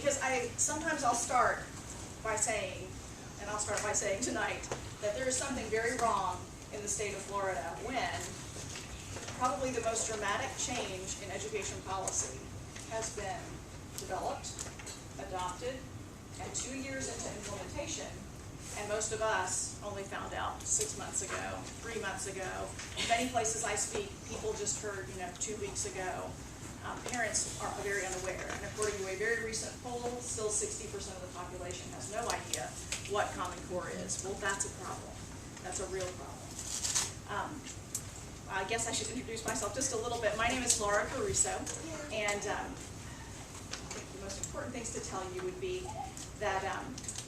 because sometimes I'll start by saying, and I'll start by saying tonight, that there is something very wrong in the state of Florida when probably the most dramatic change in education policy has been developed, adopted, and 2 years into implementation, and most of us only found out 6 months ago, 3 months ago. Many places I speak, people just heard, 2 weeks ago. Parents are very unaware, and according to a very recent poll, still 60% of the population has no idea what Common Core is. Well, that's a problem. That's a real problem. I guess I should introduce myself just a little bit. My name is Dora Caruso, and I think the most important things to tell you would be that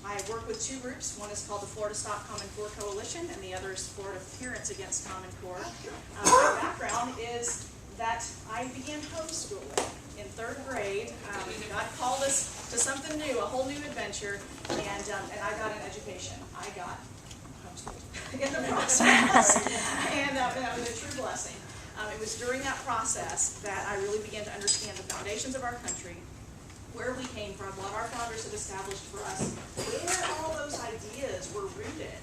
I work with 2 groups. One is called the Florida Stop Common Core Coalition, and the other is Florida Parents Against Common Core. My background is that I began homeschooling in 3rd grade. God called us to something new, a whole new adventure, and I got an education. I got homeschooled in the process, and that was a true blessing. It was during that process that I really began to understand the foundations of our country, where we came from, what our founders had established for us, where all those ideas were rooted.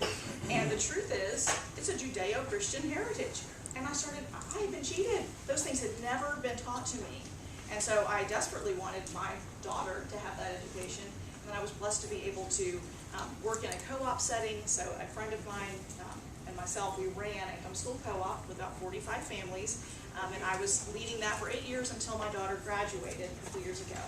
And the truth is, it's a Judeo-Christian heritage. And I had been cheated. Those things had never been taught to me. And so I desperately wanted my daughter to have that education. And I was blessed to be able to work in a co-op setting. So a friend of mine and myself, we ran a homeschool co-op with about 45 families. And I was leading that for 8 years until my daughter graduated a couple years ago.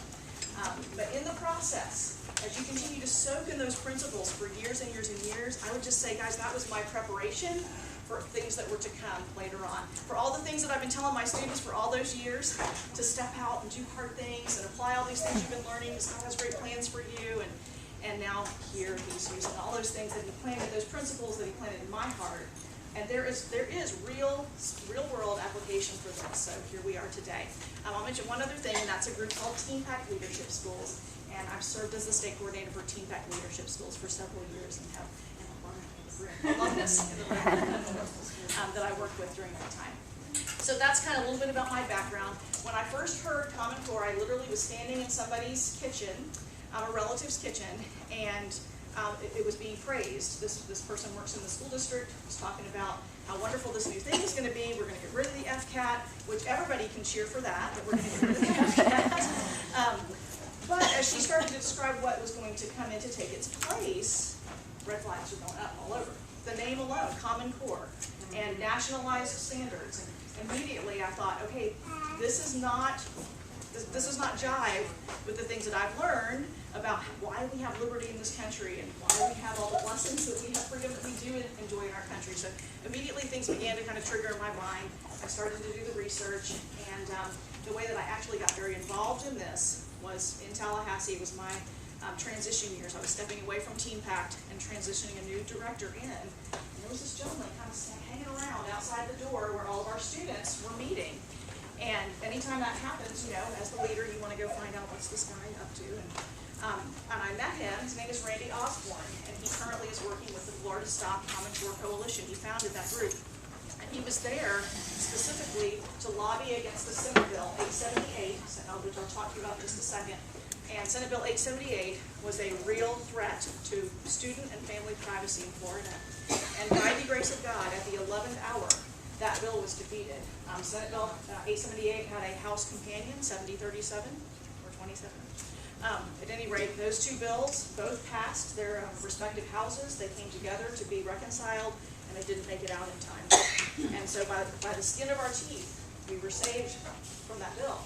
But in the process, as you continue to soak in those principles for years and years and years, I would just say, guys, that was my preparation for things that were to come later on. For all the things that I've been telling my students for all those years, to step out and do hard things and apply all these things you've been learning, because God has great plans for you, and now here He's using all those things that He planted, those principles that He planted in my heart. And there is real world application for this. So here we are today. I'll mention one other thing, and that's a group called Teen Pack Leadership Schools. And I've served as the state coordinator for Teen Pack Leadership Schools for several years, and have alumnus in the room that I worked with during that time. So that's kind of a little bit about my background. When I first heard Common Core, I literally was standing in somebody's kitchen, a relative's kitchen, and it was being praised. This person works in the school district, was talking about how wonderful this new thing is going to be. We're going to get rid of the FCAT, which everybody can cheer for that we're going to get rid of the FCAT. But as she started to describe what was going to come in to take its place, red flags are going up all over. The name alone, Common Core, and nationalized standards. And immediately I thought, okay, this is not jive with the things that I've learned about why we have liberty in this country and why we have all the blessings that we have, freedom that we do enjoy in our country. So immediately things began to kind of trigger in my mind. I started to do the research, and the way that I actually got very involved in this was in Tallahassee. It was my transition years. I was stepping away from Teen Pact and transitioning a new director in. And there was this gentleman kind of hanging around outside the door where all of our students were meeting. And anytime that happens, as the leader, you want to go find out what's this guy up to. And I met him. His name is Randy Osborne, and he currently is working with the Florida Stop Common Core Coalition. He founded that group. And he was there specifically to lobby against the Senate Bill 878, which I'll talk to you about in just a second. And Senate Bill 878 was a real threat to student and family privacy in Florida. And by the grace of God, at the 11th hour, that bill was defeated. Senate Bill 878 had a House companion, 7037 or 27. At any rate, those 2 bills both passed their respective houses. They came together to be reconciled, and they didn't make it out in time. And so by the skin of our teeth, we were saved from that bill.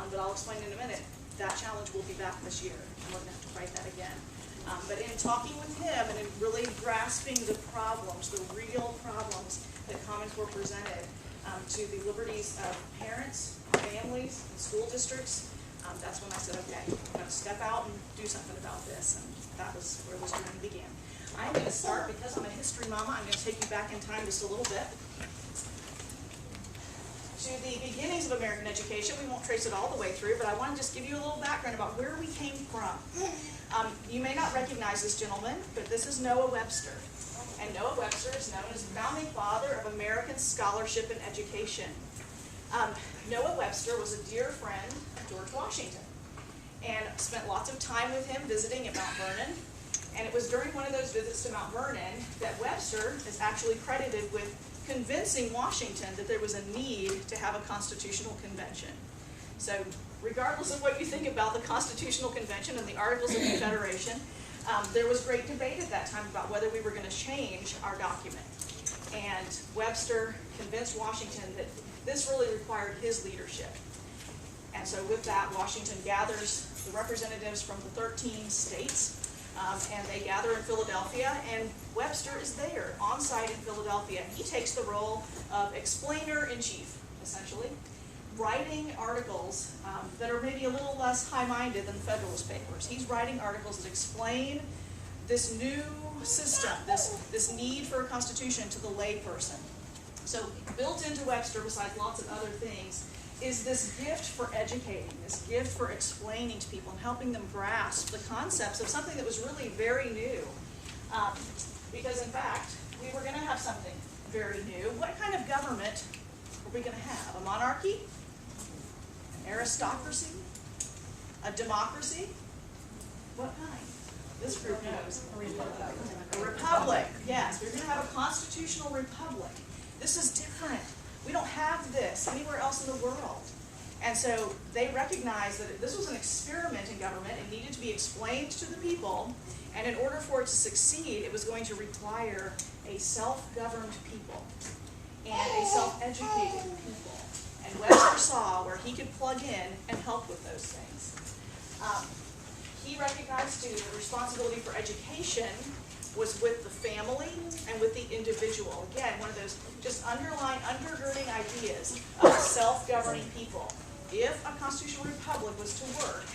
But I'll explain in a minute. That challenge will be back this year, and we're going to have to fight that again. But in talking with him and in really grasping the problems, the real problems that Common Core presented to the liberties of parents, families, and school districts, that's when I said, okay, I'm going to step out and do something about this. And that was where this journey began. I'm going to start, because I'm a history mama, I'm going to take you back in time just a little bit to the beginnings of American education. We won't trace it all the way through, but I want to just give you a little background about where we came from. You may not recognize this gentleman, but this is Noah Webster. And Noah Webster is known as the founding father of American scholarship and education. Noah Webster was a dear friend of George Washington. and spent lots of time with him visiting at Mount Vernon. And it was during one of those visits to Mount Vernon that Webster is actually credited with convincing Washington that there was a need to have a constitutional convention. So regardless of what you think about the Constitutional Convention and the Articles of Confederation, there was great debate at that time about whether we were going to change our document. And Webster convinced Washington that this really required his leadership. And so with that, Washington gathers the representatives from the 13 states, and they gather in Philadelphia, and Webster is there, on site in Philadelphia. He takes the role of explainer-in-chief, essentially, writing articles that are maybe a little less high-minded than the Federalist Papers. He's writing articles that explain this new system, this need for a constitution to the layperson. So built into Webster, besides lots of other things, is this gift for educating, this gift for explaining to people and helping them grasp the concepts of something that was really very new. Because in fact, we were going to have something very new. What kind of government are we going to have? A monarchy? An aristocracy? A democracy? What kind? This group knows. A republic. Yes, we're going to have a constitutional republic. This is different. We don't have this anywhere else in the world. And so they recognized that this was an experiment in government. It needed to be explained to the people. And in order for it to succeed, it was going to require a self-governed people and a self-educated people. And Webster saw where he could plug in and help with those things. He recognized, too, the responsibility for education was with the family and with the individual. Again, one of those just undergirding ideas of self-governing people. If a constitutional republic was to work,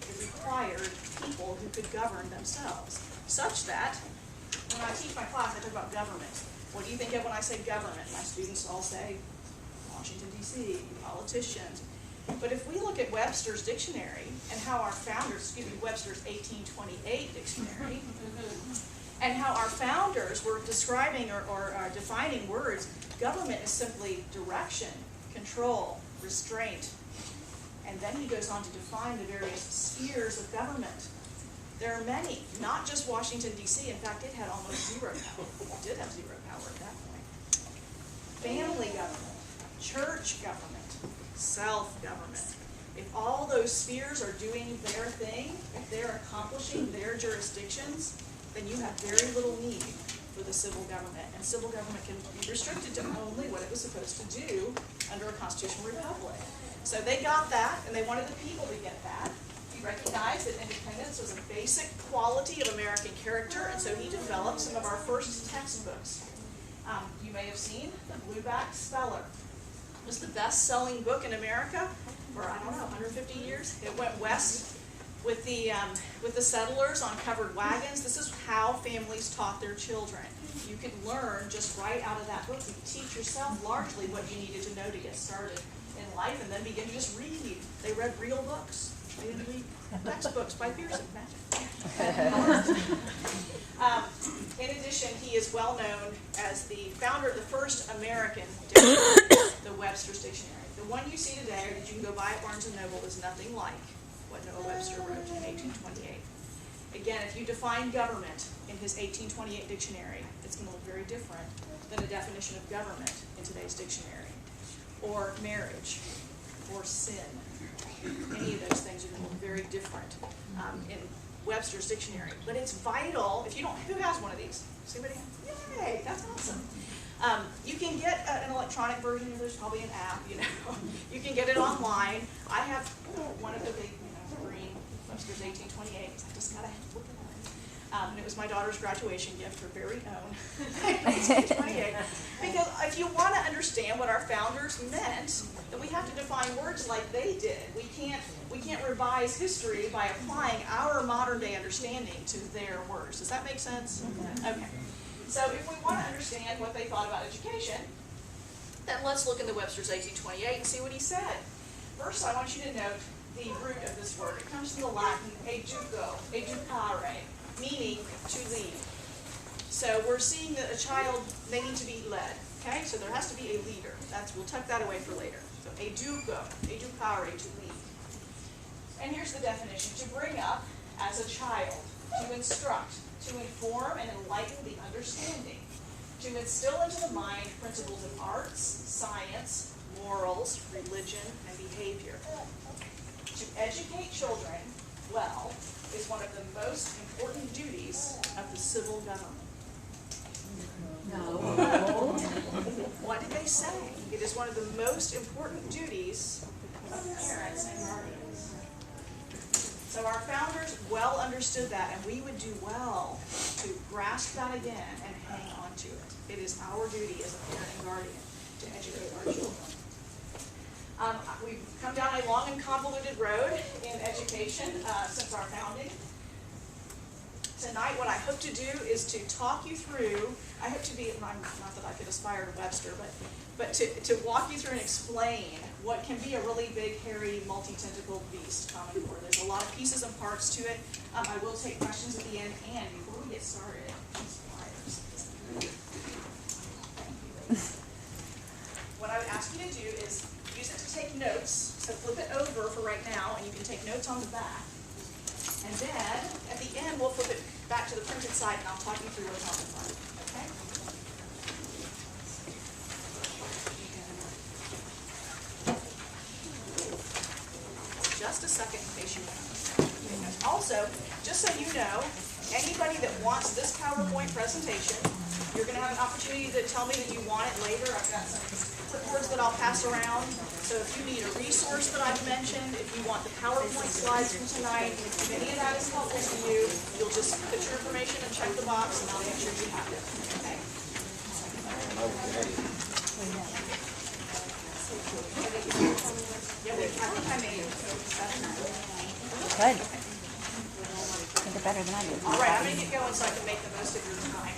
it required people who could govern themselves, such that when I teach my class, I talk about government. What do you think of when I say government? My students all say Washington, D.C., politicians. But if we look at Webster's dictionary and how our founders, Webster's 1828 dictionary, and how our founders were describing or defining words, government is simply direction, control, restraint. And then he goes on to define the various spheres of government. There are many, not just Washington, D.C. In fact, it had almost zero power. It did have zero power at that point. Family government, church government, self-government. If all those spheres are doing their thing, if they're accomplishing their jurisdictions, then you have very little need for the civil government. And civil government can be restricted to only what it was supposed to do under a constitutional republic. So they got that, and they wanted the people to get that. He recognized that independence was a basic quality of American character, and so he developed some of our first textbooks. You may have seen the Blueback Speller. It was the best-selling book in America for, 150 years. It went west with the settlers on covered wagons. This is how families taught their children. You could learn just right out of that book. You could teach yourself largely what you needed to know to get started in life, and then begin to just read. They read real books. They didn't read textbooks by Pearson. In addition, he is well known as the founder of the first American dictionary, the Webster's Dictionary. The one you see today, or that you can go buy at Barnes & Noble, is nothing like what Noah Webster wrote in 1828. Again, if you define government in his 1828 dictionary, it's going to look very different than a definition of government in today's dictionary, or marriage, or sin. Any of those things are going to look very different in Webster's dictionary. But it's vital. If you don't, who has one of these? Somebody? Yay! That's awesome. You can get an electronic version. There's probably an app. You can get it online. I have one of the big, green Webster's 1828. I just gotta look at it. And it was my daughter's graduation gift, her very own 1828. Because if you want to understand what our founders meant, then we have to define words like they did. We can't revise history by applying our modern day understanding to their words. Does that make sense? Okay. So if we want to understand what they thought about education, then let's look into Webster's 1828 and see what he said. First, I want you to note the root of this word. It comes from the Latin educo, educare, meaning to lead. So we're seeing that a child, they need to be led. Okay, so there has to be a leader. We'll tuck that away for later. So educo, educare, to lead. And here's the definition: to bring up as a child, to instruct, to inform and enlighten the understanding, to instill into the mind principles of arts, science, morals, religion, and behavior. To educate children well is one of the most important duties of the civil government. No. What did they say? It is one of the most important duties of parents and guardians. So our founders well understood that, and we would do well to grasp that again and hang on to it. It is our duty as a parent and guardian to educate our children. We've come down a long and convoluted road in education since our founding. Tonight, what I hope to do is to talk you through, I hope to be, not that I could aspire to Webster, but to walk you through and explain what can be a really big, hairy, multi-tentacled beast, Common Core. There's a lot of pieces and parts to it. I will take questions at the end, and before we get started, these flyers. Thank you. What I would ask you to do is use it to take notes, so flip it over for right now, and you can take notes on the back. And then, at the end, we'll flip it back to the printed side, and I'll talk you through what's on the front. Okay? Just a second in case you want to. Also, just so you know, anybody that wants this PowerPoint presentation, you're going to have an opportunity to tell me that you want it later. I've got some clipboards that I'll pass around. So if you need a resource that I've mentioned, if you want the PowerPoint slides from tonight, if any of that is helpful to you, you'll just put your information and check the box, and I'll make sure you have it. Okay? Yeah, I think I made it. Good. You did better than I did. All right, I'm going to get going so I can make the most of your time.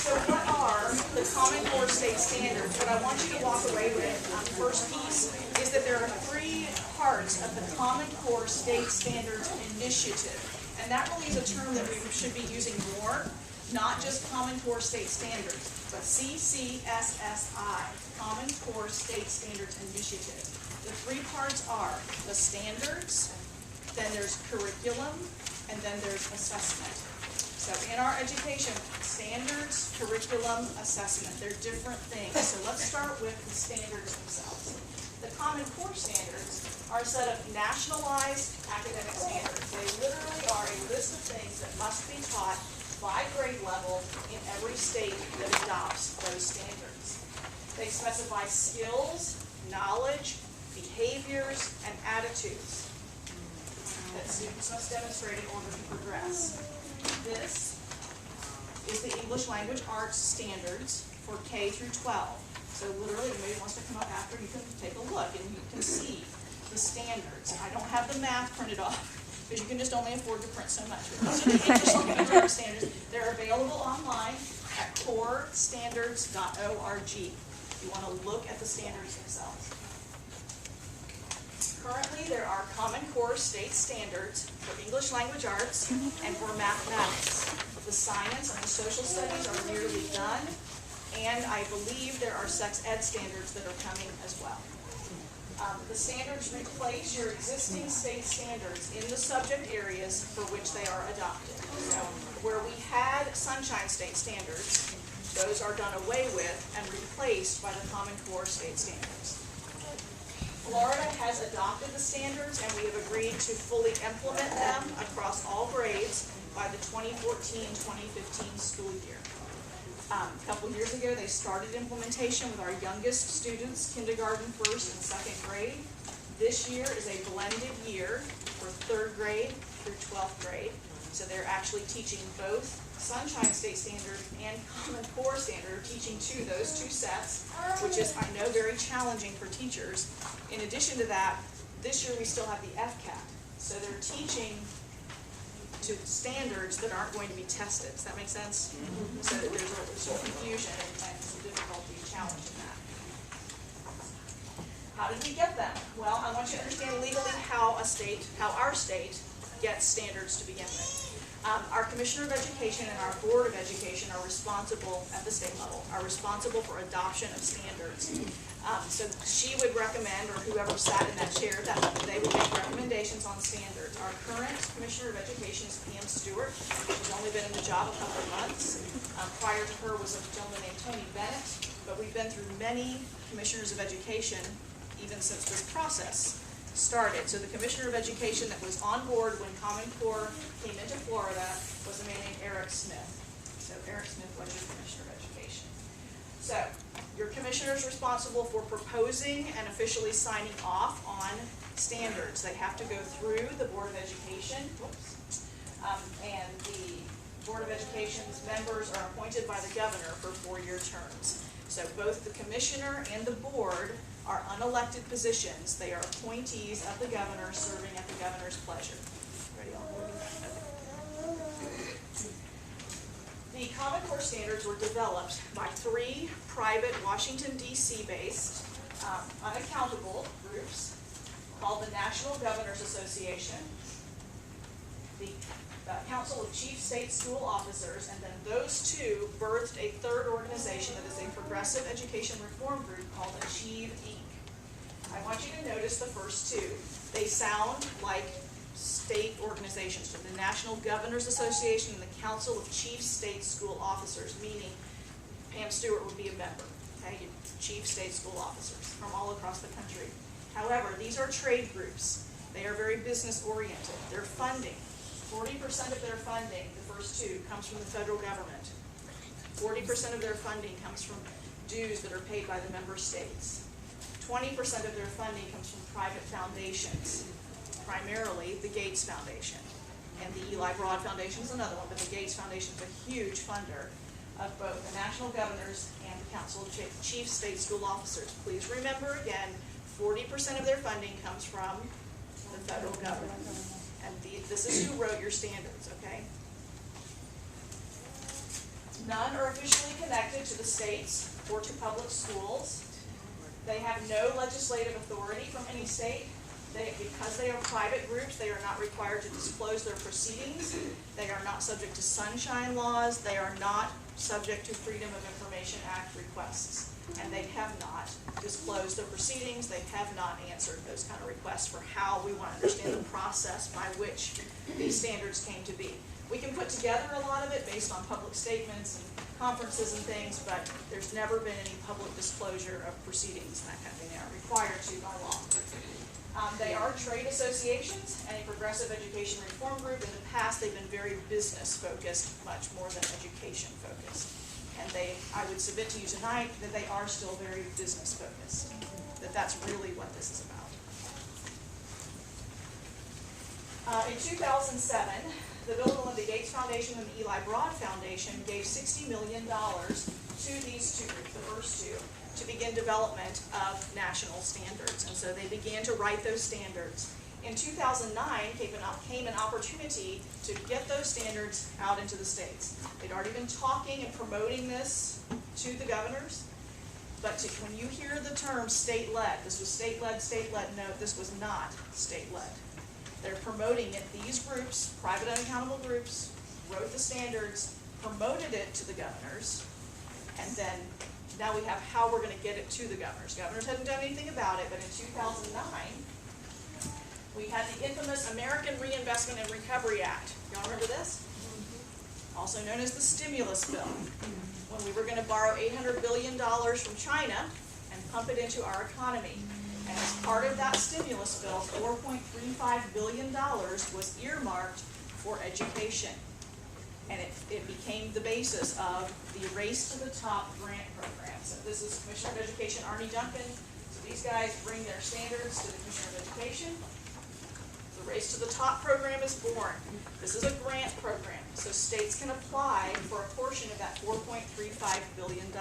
So what are the Common Core state standards? What I want you to walk away with on the first piece is that there are 3 parts of the Common Core state standards initiative. And that really is a term that we should be using more, not just Common Core state standards, but CCSSI, Common Core State Standards Initiative. The 3 parts are the standards, then there's curriculum, and then there's assessment. So in our education, standards, curriculum, assessment, they're different things. So let's start with the standards themselves. The Common Core standards are a set of nationalized academic standards. They literally are a list of things that must be taught by grade level in every state that adopts those standards. They specify skills, knowledge, behaviors, and attitudes that students must demonstrate in order to progress. This is the English Language Arts Standards for K through 12. So literally, if anybody wants to come up after, you can take a look and you can see the standards. I don't have the math printed off because you can just only afford to print so much. These are the English Language Arts Standards. They're available online at corestandards.org. You want to look at the standards themselves. Currently, there are Common Core state standards for English Language Arts and for mathematics. The science and the social studies are nearly done, and I believe there are sex ed standards that are coming as well. The standards replace your existing state standards in the subject areas for which they are adopted. So where we had Sunshine State standards, those are done away with and replaced by the Common Core state standards. Florida has adopted the standards, and we have agreed to fully implement them across all grades by the 2014-2015 school year. A couple years ago, they started implementation with our youngest students, kindergarten, 1st, and 2nd grade. This year is a blended year for 3rd grade through 12th grade. So they're actually teaching both Sunshine State Standards and Common Core Standard, teaching those two sets, which is, I know, very challenging for teachers. In addition to that, this year we still have the FCAT. So they're teaching to standards that aren't going to be tested. Does that make sense? So there's some confusion and some difficulty challenging that. How did we get them? Well, I want you to understand legally how our state gets standards to begin with. Our Commissioner of Education and our Board of Education are responsible, at the state level, are responsible for adoption of standards. So she would recommend, or whoever sat in that chair, that they would make recommendations on standards. Our current Commissioner of Education is Pam Stewart. She's only been in the job a couple of months. Prior to her was a gentleman named Tony Bennett, but we've been through many Commissioners of Education even since this process started. So the Commissioner of Education that was on board when Common Core came into Florida was a man named Eric Smith. So Eric Smith was your Commissioner of Education. So your commissioner is responsible for proposing and officially signing off on standards. They have to go through the Board of Education, and the Board of Education's members are appointed by the governor for 4-year terms. So both the commissioner and the board are unelected positions. They are appointees of the governor serving at the governor's pleasure. Ready on? The Common Core standards were developed by 3 private Washington, D.C. based unaccountable groups called the National Governors Association, the Council of Chief State School Officers, and then those 2 birthed a 3rd organization that is a progressive education reform group called Achieve, Inc. I want you to notice the first 2. They sound like state organizations, so the National Governors Association and the Council of Chief State School Officers, meaning Pam Stewart would be a member, okay, Chief State School Officers from all across the country. However, these are trade groups. They are very business oriented. Their funding, 40% of their funding, the first 2, comes from the federal government. 40% of their funding comes from dues that are paid by the member states. 20% of their funding comes from private foundations, primarily the Gates Foundation. And the Eli Broad Foundation is another one, but the Gates Foundation is a huge funder of both the National Governors and the Council of Chief State School Officers. Please remember again, 40% of their funding comes from the federal government. And this is who wrote your standards, okay? None are officially connected to the states or to public schools. They have no legislative authority from any state. Because they are private groups, they are not required to disclose their proceedings. They are not subject to sunshine laws. They are not subject to Freedom of Information Act requests. And they have not disclosed their proceedings. They have not answered those kind of requests for how we want to understand the process by which these standards came to be. We can put together a lot of it based on public statements and conferences and things, but there's never been any public disclosure of proceedings and that kind of thing. They are required to by law. They are trade associations and a progressive education reform group. In the past, they've been very business focused, much more than education focused. And I would submit to you tonight that they are still very business focused, that that's really what this is about. In 2007, the Bill and Melinda Gates Foundation and the Eli Broad Foundation gave $60 million to these 2 groups, the first 2, to begin development of national standards. And so they began to write those standards. In 2009 came an opportunity to get those standards out into the states. They'd already been talking and promoting this to the governors, but when you hear the term state-led, this was state-led, no, this was not state-led. They're promoting it. These groups, private unaccountable groups, wrote the standards, promoted it to the governors, and then now we have how we're going to get it to the governors. Governors hadn't done anything about it, but in 2009, we had the infamous American Reinvestment and Recovery Act. Y'all remember this? Also known as the stimulus bill, when we were going to borrow $800 billion from China and pump it into our economy. And as part of that stimulus bill, $4.35 billion was earmarked for education. And it became the basis of the Race to the Top grant program. So this is Commissioner of Education Arnie Duncan. So these guys bring their standards to the Commissioner of Education. The Race to the Top program is born. This is a grant program. So states can apply for a portion of that $4.35 billion.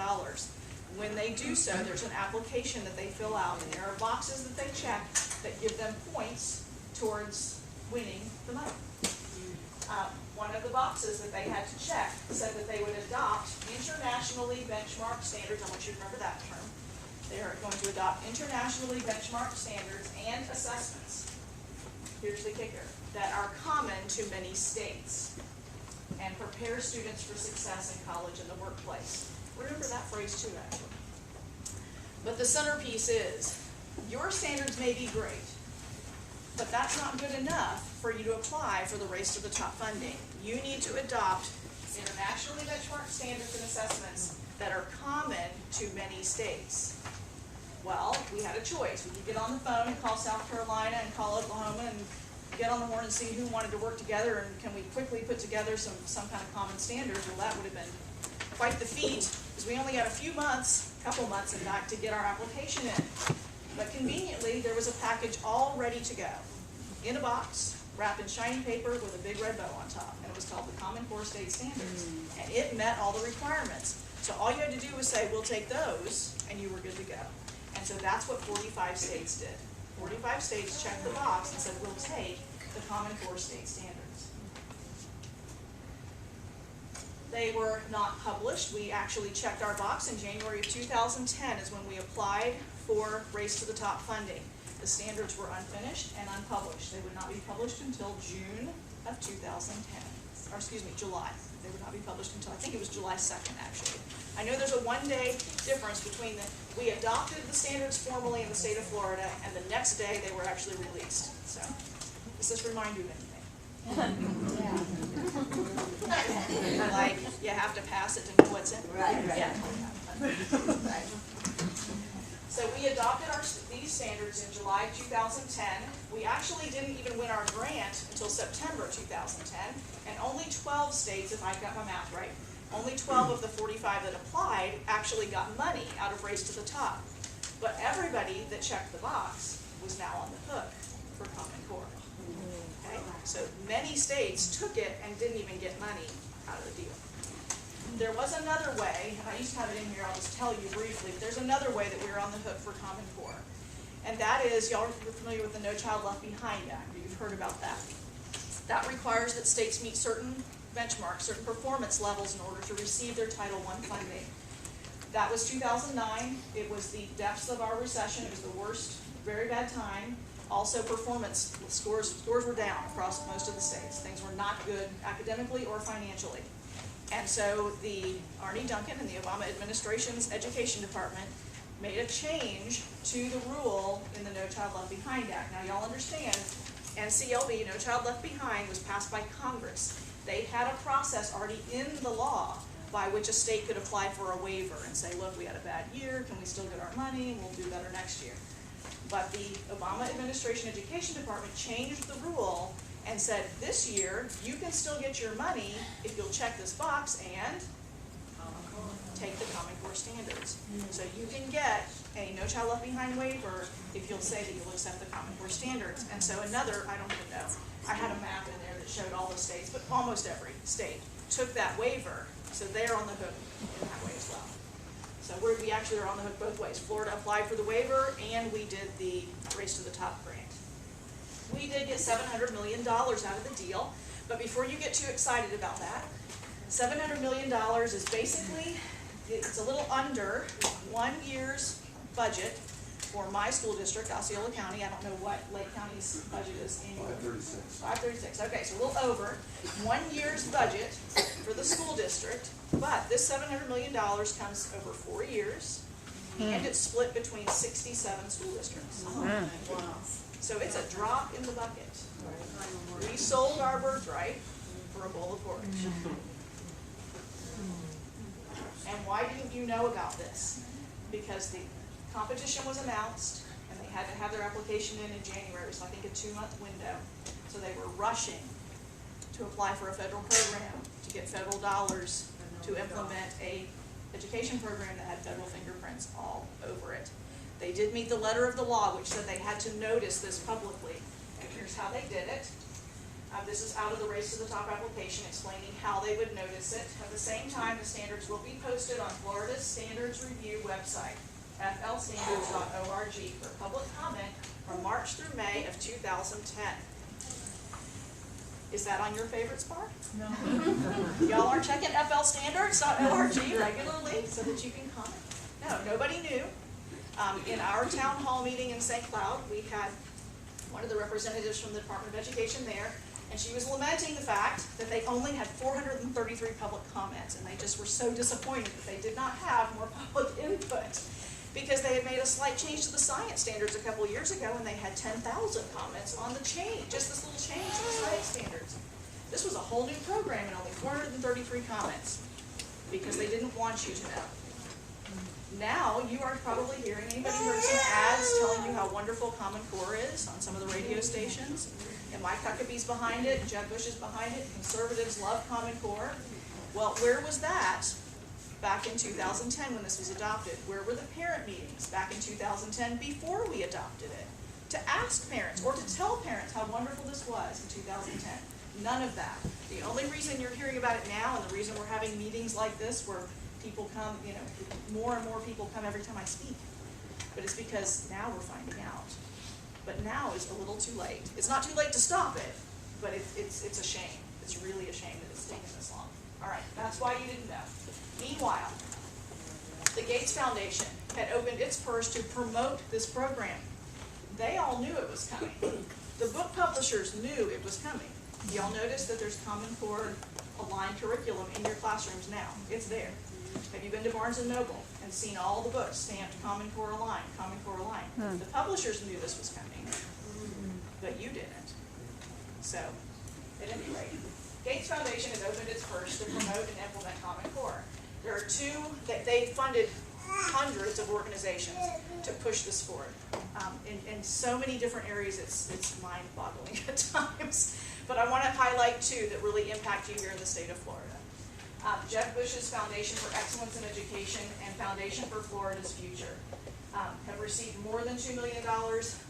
When they do so, there's an application that they fill out, and there are boxes that they check that give them points towards winning the money. One of the boxes that they had to check said that they would adopt internationally benchmarked standards. I want you to remember that term. They are going to adopt internationally benchmarked standards and assessments. Here's the kicker, that are common to many states and prepare students for success in college and the workplace. Remember that phrase too, actually. But the centerpiece is, your standards may be great, But that's not good enough for you to apply for the Race to the Top funding. You need to adopt internationally benchmarked standards and assessments that are common to many states. Well, we had a choice. We could get on the phone and call South Carolina and call Oklahoma and get on the horn and see who wanted to work together and can we quickly put together some kind of common standards. Well, that would have been quite the feat, because we only got a couple months in fact, to get our application in. But conveniently, there was a package all ready to go, in a box, wrapped in shiny paper with a big red bow on top, and it was called the Common Core State Standards, and it met all the requirements. So all you had to do was say, we'll take those, and you were good to go. And so that's what 45 states did. 45 states checked the box and said, we'll take the Common Core State Standards. They were not published. We actually checked our box in January of 2010 is when we applied for Race to the Top funding. The standards were unfinished and unpublished. They would not be published until June of 2010, or excuse me, July. They would not be published until, I think it was July 2nd, actually. I know there's a one-day difference between we adopted the standards formally in the state of Florida, and the next day they were actually released. So, does this remind you of anything? Like, you have to pass it to know what's in it. Right. Yeah. So we adopted these standards in July 2010. We actually didn't even win our grant until September 2010, and only 12 states, if I got my math right, only 12 of the 45 that applied actually got money out of Race to the Top. But everybody that checked the box was now on the hook for Common Core. Okay? So many states took it and didn't even get money out of the deal. There was another way, and I used to have it in here, I'll just tell you briefly, but there's another way that we were on the hook for Common Core. And that is, y'all are familiar with the No Child Left Behind Act, you've heard about that. That requires that states meet certain benchmarks, certain performance levels in order to receive their Title I funding. That was 2009, it was the depths of our recession, it was the worst, very bad time. Also performance scores were down across most of the states. Things were not good academically or financially. And so Arne Duncan and the Obama administration's education department made a change to the rule in the No Child Left Behind Act. Now y'all understand, NCLB, No Child Left Behind, was passed by Congress. They had a process already in the law by which a state could apply for a waiver and say, look, we had a bad year, can we still get our money? We'll do better next year. But the Obama administration education department changed the rule and said, this year, you can still get your money if you'll check this box and take the Common Core standards. So you can get a No Child Left Behind waiver if you'll say that you'll accept the Common Core standards. And so another, I don't even know, I had a map in there that showed all the states, but almost every state took that waiver. So they're on the hook in that way as well. So we actually are on the hook both ways. Florida applied for the waiver, and we did the Race to the Top grant. We did get $700 million out of the deal, but before you get too excited about that, $700 million is basically, it's a little under 1 year's budget for my school district, Osceola County. I don't know what Lake County's budget is annually. 536. Okay, so a little over 1 year's budget for the school district, but this $700 million comes over 4 years, and it's split between 67 school districts. Wow. So it's a drop in the bucket. We sold our birthright for a bowl of porridge. And why didn't you know about this? Because the competition was announced, and they had to have their application in January, so I think a 2-month window. So they were rushing to apply for a federal program to get federal dollars to implement a education program that had federal fingerprints all over it. They did meet the letter of the law, which said they had to notice this publicly. And here's how they did it. This is out of the Race to the Top application explaining how they would notice it. At the same time, the standards will be posted on Florida's Standards Review website, flstandards.org, for public comment from March through May of 2010. Is that on your favorite spot? No. Y'all are checking flstandards.org regularly so that you can comment? No, nobody knew. In our town hall meeting in St. Cloud, we had one of the representatives from the Department of Education there, and she was lamenting the fact that they only had 433 public comments, and they just were so disappointed that they did not have more public input. because they had made a slight change to the science standards a couple of years ago, and they had 10,000 comments on the change, just this little change to the science standards. This was a whole new program and only 433 comments, because they didn't want you to know. Now, you are probably hearing, anybody heard some ads telling you how wonderful Common Core is on some of the radio stations? And Mike Huckabee's behind it, and Jeb Bush is behind it, conservatives love Common Core. Well, where was that back in 2010 when this was adopted? Where were the parent meetings back in 2010 before we adopted it? To ask parents or to tell parents how wonderful this was in 2010. None of that. The only reason you're hearing about it now, and the reason we're having meetings like this where people come, you know, more and more people come every time I speak, but it's because now we're finding out. But now is a little too late. It's not too late to stop it, but it's a shame. It's really a shame that it's taken this long. All right, that's why you didn't know. Meanwhile, the Gates Foundation had opened its purse to promote this program. They all knew it was coming. The book publishers knew it was coming. Y'all notice that there's Common Core aligned curriculum in your classrooms now. It's there. Have you been to Barnes & Noble and seen all the books stamped Common Core aligned, Common Core aligned? The publishers knew this was coming, but you didn't. So, at any rate, Gates Foundation has opened its purse to promote and implement Common Core. There are two, they funded hundreds of organizations to push this forward. In so many different areas, it's mind-boggling at times. But I want to highlight two that really impact you here in the state of Florida. Jeb Bush's Foundation for Excellence in Education and Foundation for Florida's Future have received more than $2 million.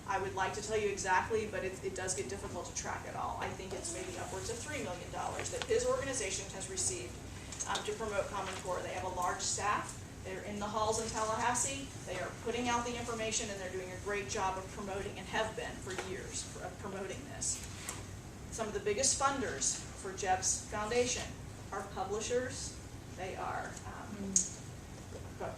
I would like to tell you exactly, but it does get difficult to track it all. I think it's maybe upwards of $3 million that his organization has received to promote Common Core. They have a large staff. They're in the halls in Tallahassee. They are putting out the information, and they're doing a great job of promoting, and have been for years, of promoting this. Some of the biggest funders for Jeb's foundation are publishers. They are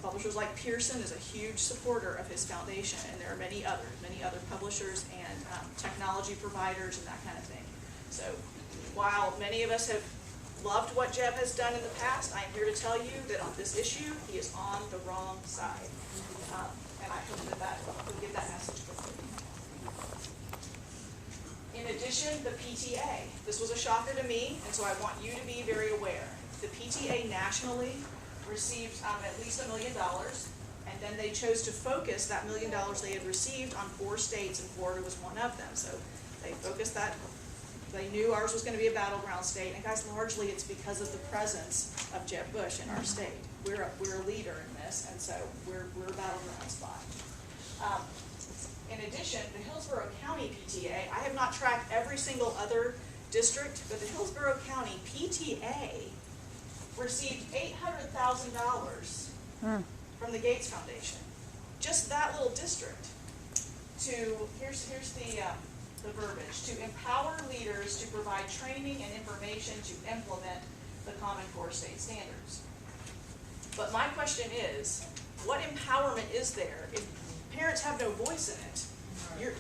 publishers like Pearson is a huge supporter of his foundation, and there are many other publishers and technology providers and that kind of thing. So while many of us have loved what Jeb has done in the past, I am here to tell you that on this issue, he is on the wrong side. And I hope that will get that message quickly. In addition, the PTA. This was a shocker to me, and so I want you to be very aware. The PTA nationally received at least $1 million, and then they chose to focus that $1 million they had received on 4 states, and Florida was one of them. So they focused that. They knew ours was going to be a battleground state, and guys, largely it's because of the presence of Jeb Bush in our state. We're a leader in this, and so we're a battleground spot. In addition, the Hillsborough County PTA, I have not tracked every single other district, but the Hillsborough County PTA received $800,000 from the Gates Foundation. Just that little district. Here's the verbiage, to empower leaders to provide training and information to implement the Common Core state standards. But my question is, what empowerment is there if parents have no voice in it?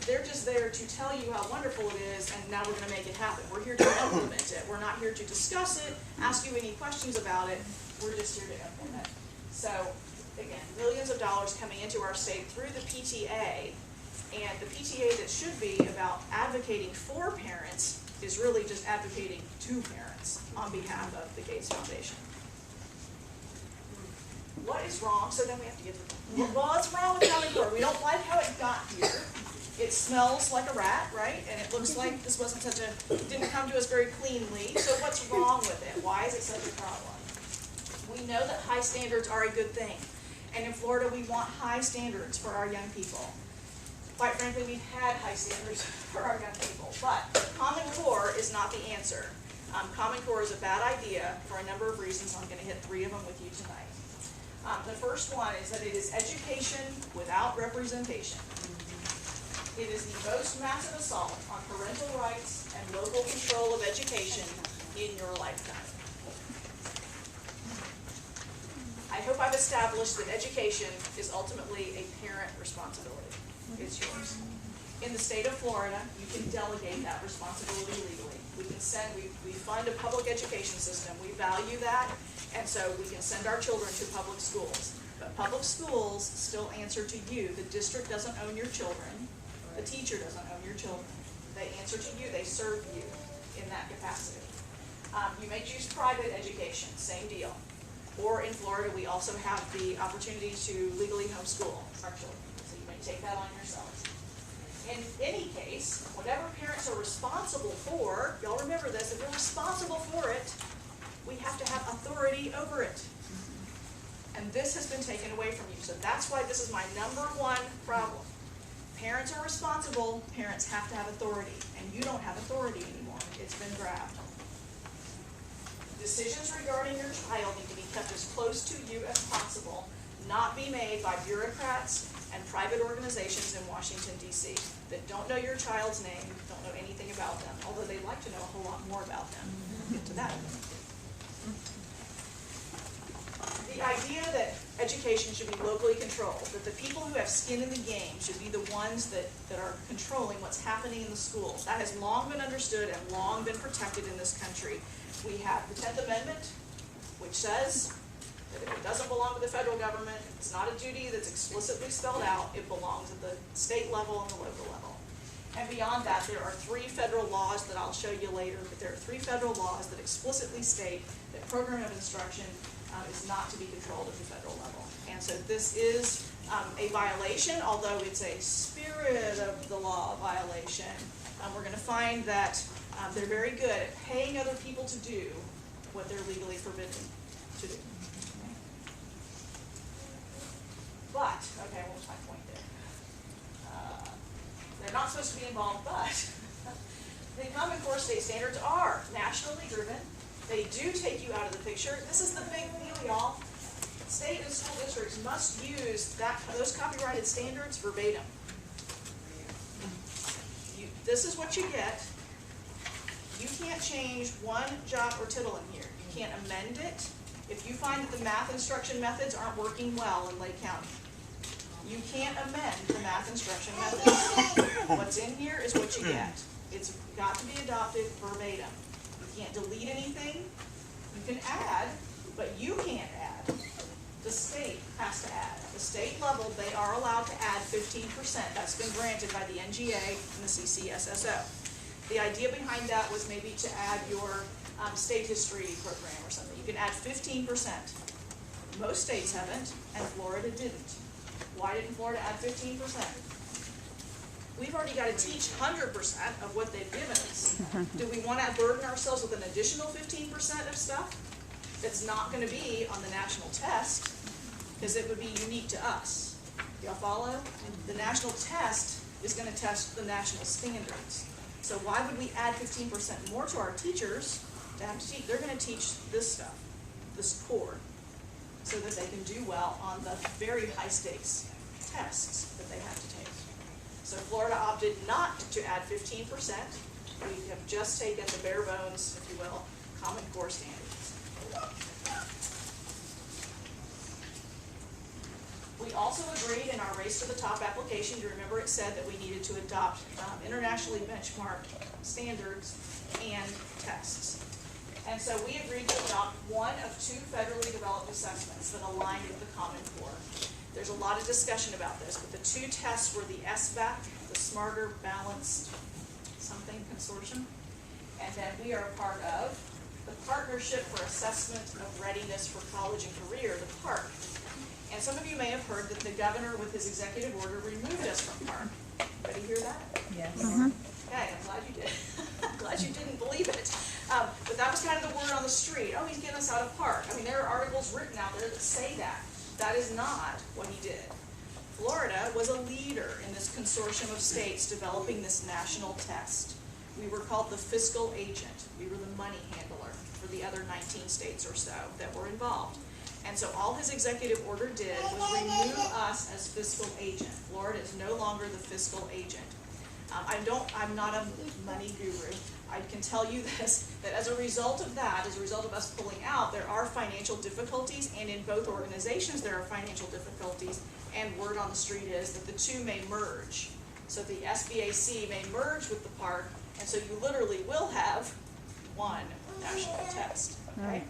They're just there to tell you how wonderful it is, and now we're going to make it happen. We're here to implement it. We're not here to discuss it, ask you any questions about it. We're just here to implement. So, again, millions of dollars coming into our state through the PTA, and the PTA that should be about advocating for parents is really just advocating to parents on behalf of the Gates Foundation. What is wrong? So then we have to get to what's wrong with Common Core? We don't like how it got here. It smells like a rat, right? And it looks like this wasn't didn't come to us very cleanly. So what's wrong with it? Why is it such a problem? We know that high standards are a good thing. And in Florida, we want high standards for our young people. Quite frankly, we've had high standards for our young people. But Common Core is not the answer. Common Core is a bad idea for a number of reasons. I'm going to hit 3 of them with you tonight. The first one is that it is education without representation. It is the most massive assault on parental rights and local control of education in your lifetime. I hope I've established that education is ultimately a parent responsibility. It's yours. In the state of Florida, you can delegate that responsibility legally. We fund a public education system. We value that, and so we can send our children to public schools. But public schools still answer to you. The district doesn't own your children. The teacher doesn't own your children. They answer to you, they serve you in that capacity. You may choose private education, same deal. Or in Florida, we also have the opportunity to legally homeschool our children. So you may take that on yourselves. In any case, whatever parents are responsible for, y'all remember this, if you're responsible for it, we have to have authority over it. And this has been taken away from you. So that's why this is my number one problem. Parents are responsible, parents have to have authority, and you don't have authority anymore. It's been grabbed. Decisions regarding your child need to be kept as close to you as possible, not be made by bureaucrats and private organizations in Washington, D.C. that don't know your child's name, don't know anything about them, although they'd like to know a whole lot more about them. We'll get to that. The idea that education should be locally controlled, that the people who have skin in the game should be the ones that are controlling what's happening in the schools, that has long been understood and long been protected in this country. We have the 10th Amendment, which says that if it doesn't belong to the federal government, if it's not a duty that's explicitly spelled out, it belongs at the state level and the local level. And beyond that, there are 3 federal laws that I'll show you later, but there are 3 federal laws that explicitly state that program of instruction is not to be controlled at the federal level. And so this is a violation, although it's a spirit of the law violation. We're going to find that they're very good at paying other people to do what they're legally forbidden to do. But, okay, what was my point there? They're not supposed to be involved, but the Common Core state standards are nationally driven. They do take you out of the picture. This is the big deal, y'all. State and school districts must use those copyrighted standards verbatim. This is what you get. You can't change one jot or tittle in here. You can't amend it. If you find that the math instruction methods aren't working well in Lake County, you can't amend the math instruction methods. What's in here is what you get. It's got to be adopted verbatim. You can't delete anything. You can add, but you can't add. The state has to add. At the state level, they are allowed to add 15%. That's been granted by the NGA and the CCSSO. The idea behind that was maybe to add your state history program or something. You can add 15%. Most states haven't, and Florida didn't. Why didn't Florida add 15%? We've already got to teach 100% of what they've given us. Do we want to burden ourselves with an additional 15% of stuff that's not going to be on the national test, because it would be unique to us? Y'all follow? The national test is going to test the national standards. So why would we add 15% more to our teachers to have to teach? They're going to teach this stuff, this core, so that they can do well on the very high stakes tests that they have to take. So Florida opted not to add 15%. We have just taken the bare bones, if you will, Common Core standards. We also agreed in our Race to the Top application, you remember it said that we needed to adopt internationally benchmarked standards and tests. And so we agreed to adopt one of 2 federally developed assessments that aligned with the Common Core. There's a lot of discussion about this, but the 2 tests were the SBAC, the Smarter Balanced Something Consortium, and then we are a part of the Partnership for Assessment of Readiness for College and Career, the PARC. And some of you may have heard that the governor, with his executive order, removed us from PARC. Everybody hear that? Yes. Okay, I'm glad you did. I'm glad you didn't believe it. But that was kind of the word on the street. Oh, he's getting us out of PARC. I mean, there are articles written out there that say that. That is not what he did. Florida was a leader in this consortium of states developing this national test. We were called the fiscal agent. We were the money handler for the other 19 states or so that were involved. And so all his executive order did was remove us as fiscal agent. Florida is no longer the fiscal agent. I'm not a money guru. I can tell you this, that as a result of that, as a result of us pulling out, there are financial difficulties, and in both organizations there are financial difficulties, and word on the street is that the 2 may merge. So the SBAC may merge with the PARC, and so you literally will have one national test, okay?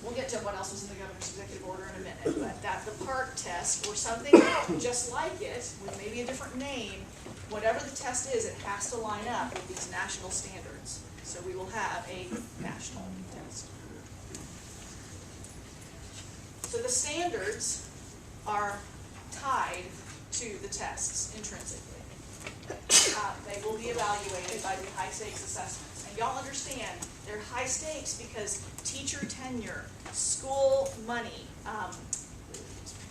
we'll get to what else was in the governor's executive order in a minute, but that the PARC test, or something just like it, with maybe a different name, whatever the test is, it has to line up with these national standards. So we will have a national test. So the standards are tied to the tests intrinsically. They will be evaluated by the high stakes assessments. And y'all understand, they're high stakes because teacher tenure, school money,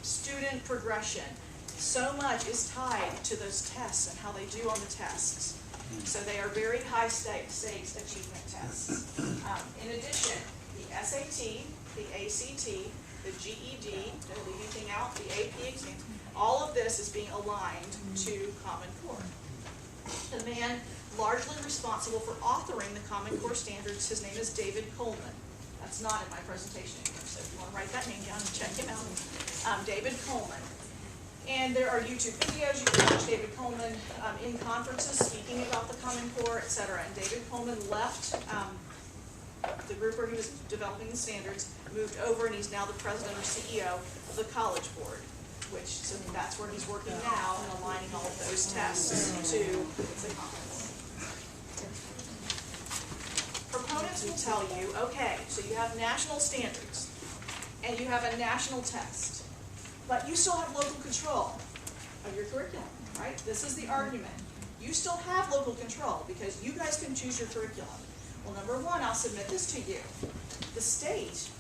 student progression, so much is tied to those tests and how they do on the tests. So they are very high stakes achievement tests. In addition, the SAT, the ACT, the GED, did I leave anything out? The AP exam, all of this is being aligned to Common Core. The man largely responsible for authoring the Common Core standards, his name is David Coleman. That's not in my presentation anymore, so if you want to write that name down and check him out. David Coleman. And there are YouTube videos, you can watch David Coleman in conferences speaking about the Common Core, etc. And David Coleman left the group where he was developing the standards, moved over, and he's now the president or CEO of the College Board, so that's where he's working now and aligning all of those tests to the Common Core. Proponents will tell you, okay, so you have national standards, and you have a national test, but you still have local control of your curriculum, right? This is the argument. You still have local control because you guys can choose your curriculum. Well, number one, I'll submit this to you. The state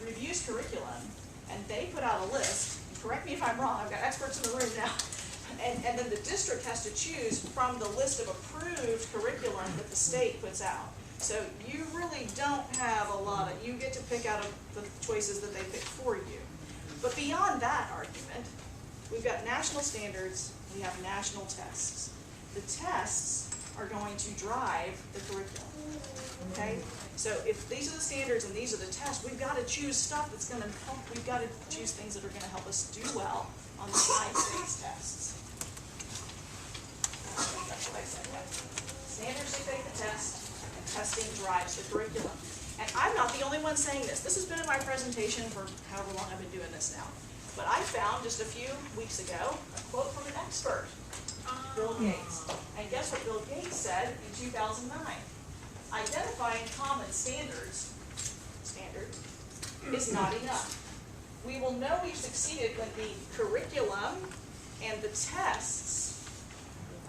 reviews curriculum, and they put out a list. Correct me if I'm wrong, I've got experts in the room now. And then the district has to choose from the list of approved curriculum that the state puts out. So you really don't have a lot of, you get to pick out of the choices that they pick for you. But beyond that argument, we've got national standards, we have national tests. The tests are going to drive the curriculum, okay? So if these are the standards and these are the tests, we've got to choose stuff that's going to help, we've got to choose things that are going to help us do well on the high stakes tests. That's what I said. Standards dictate the test, and testing drives the curriculum. And I'm not the only one saying this. This has been in my presentation for however long I've been doing this now. But I found just a few weeks ago a quote from an expert, Bill Gates. And guess what Bill Gates said in 2009? Identifying common standards is not enough. We will know we've succeeded when the curriculum and the tests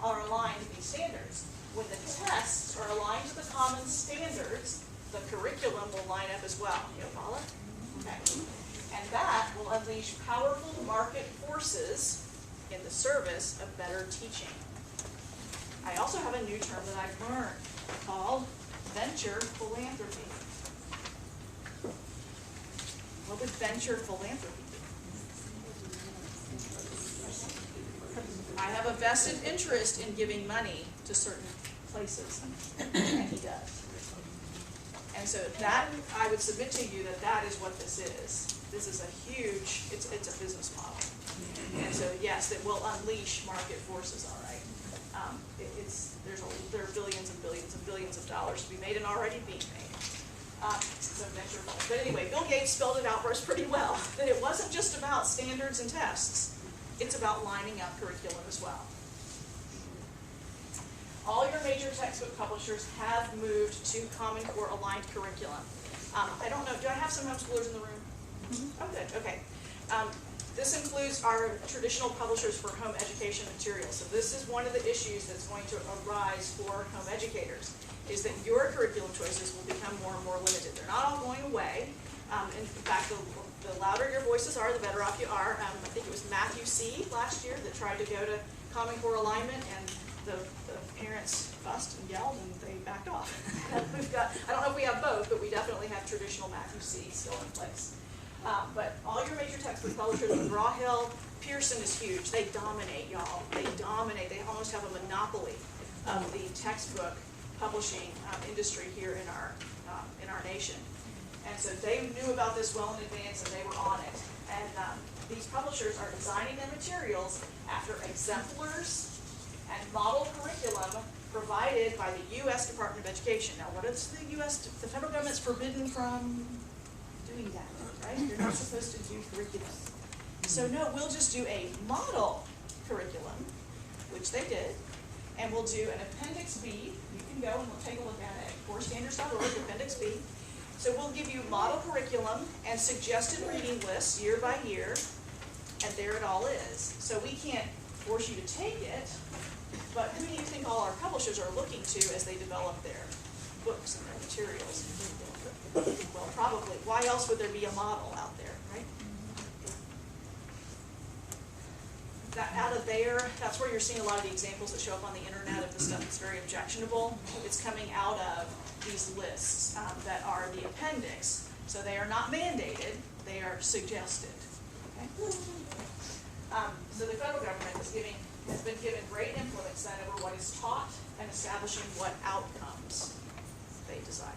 are aligned to these standards. When the tests are aligned to the common standards, the curriculum will line up as well. You follow? Okay. And that will unleash powerful market forces in the service of better teaching. I also have a new term that I've learned called venture philanthropy. What would venture philanthropy be? I have a vested interest in giving money to certain places, and he does. And so that, I would submit to you that that is what this is. This is a huge, it's a business model. And so yes, it will unleash market forces, all right. There are billions and billions and billions of dollars to be made and already being made. But anyway, Bill Gates spelled it out for us pretty well, that it wasn't just about standards and tests, it's about lining up curriculum as well. All your major textbook publishers have moved to Common Core aligned curriculum. I don't know, do I have some homeschoolers in the room? Oh, good, okay. This includes our traditional publishers for home education materials. So this is one of the issues that's going to arise for home educators, is that your curriculum choices will become more and more limited. They're not all going away. In fact, the louder your voices are, the better off you are. I think it was Matthew C. last year that tried to go to Common Core alignment, and the parents fussed and yelled and they backed off. We've got, I don't know if we have both, but we definitely have traditional Matthew C. still in place. But all your major textbook publishers, McGraw-Hill, Pearson is huge. They dominate, y'all. They dominate. They almost have a monopoly of the textbook publishing industry here in our nation. And so they knew about this well in advance and they were on it. And these publishers are designing their materials after exemplars and model curriculum provided by the U.S. Department of Education. Now, what is the U.S., the federal government's forbidden from doing that, right? You're not supposed to do curriculum. So no, we'll just do a model curriculum, which they did, and we'll do an Appendix B. You can go and we'll take a look at it at corestandards.org, Appendix B. So we'll give you model curriculum and suggested reading lists year by year, and there it all is. So we can't force you to take it, but who do you think all our publishers are looking to as they develop their books and their materials? Well, probably. Why else would there be a model out there, right? That out of there, that's where you're seeing a lot of the examples that show up on the internet of the stuff that's very objectionable. It's coming out of these lists that are the appendix. So they are not mandated, they are suggested. Okay? So the federal government has been given great influence then over what is taught and establishing what outcomes they desire.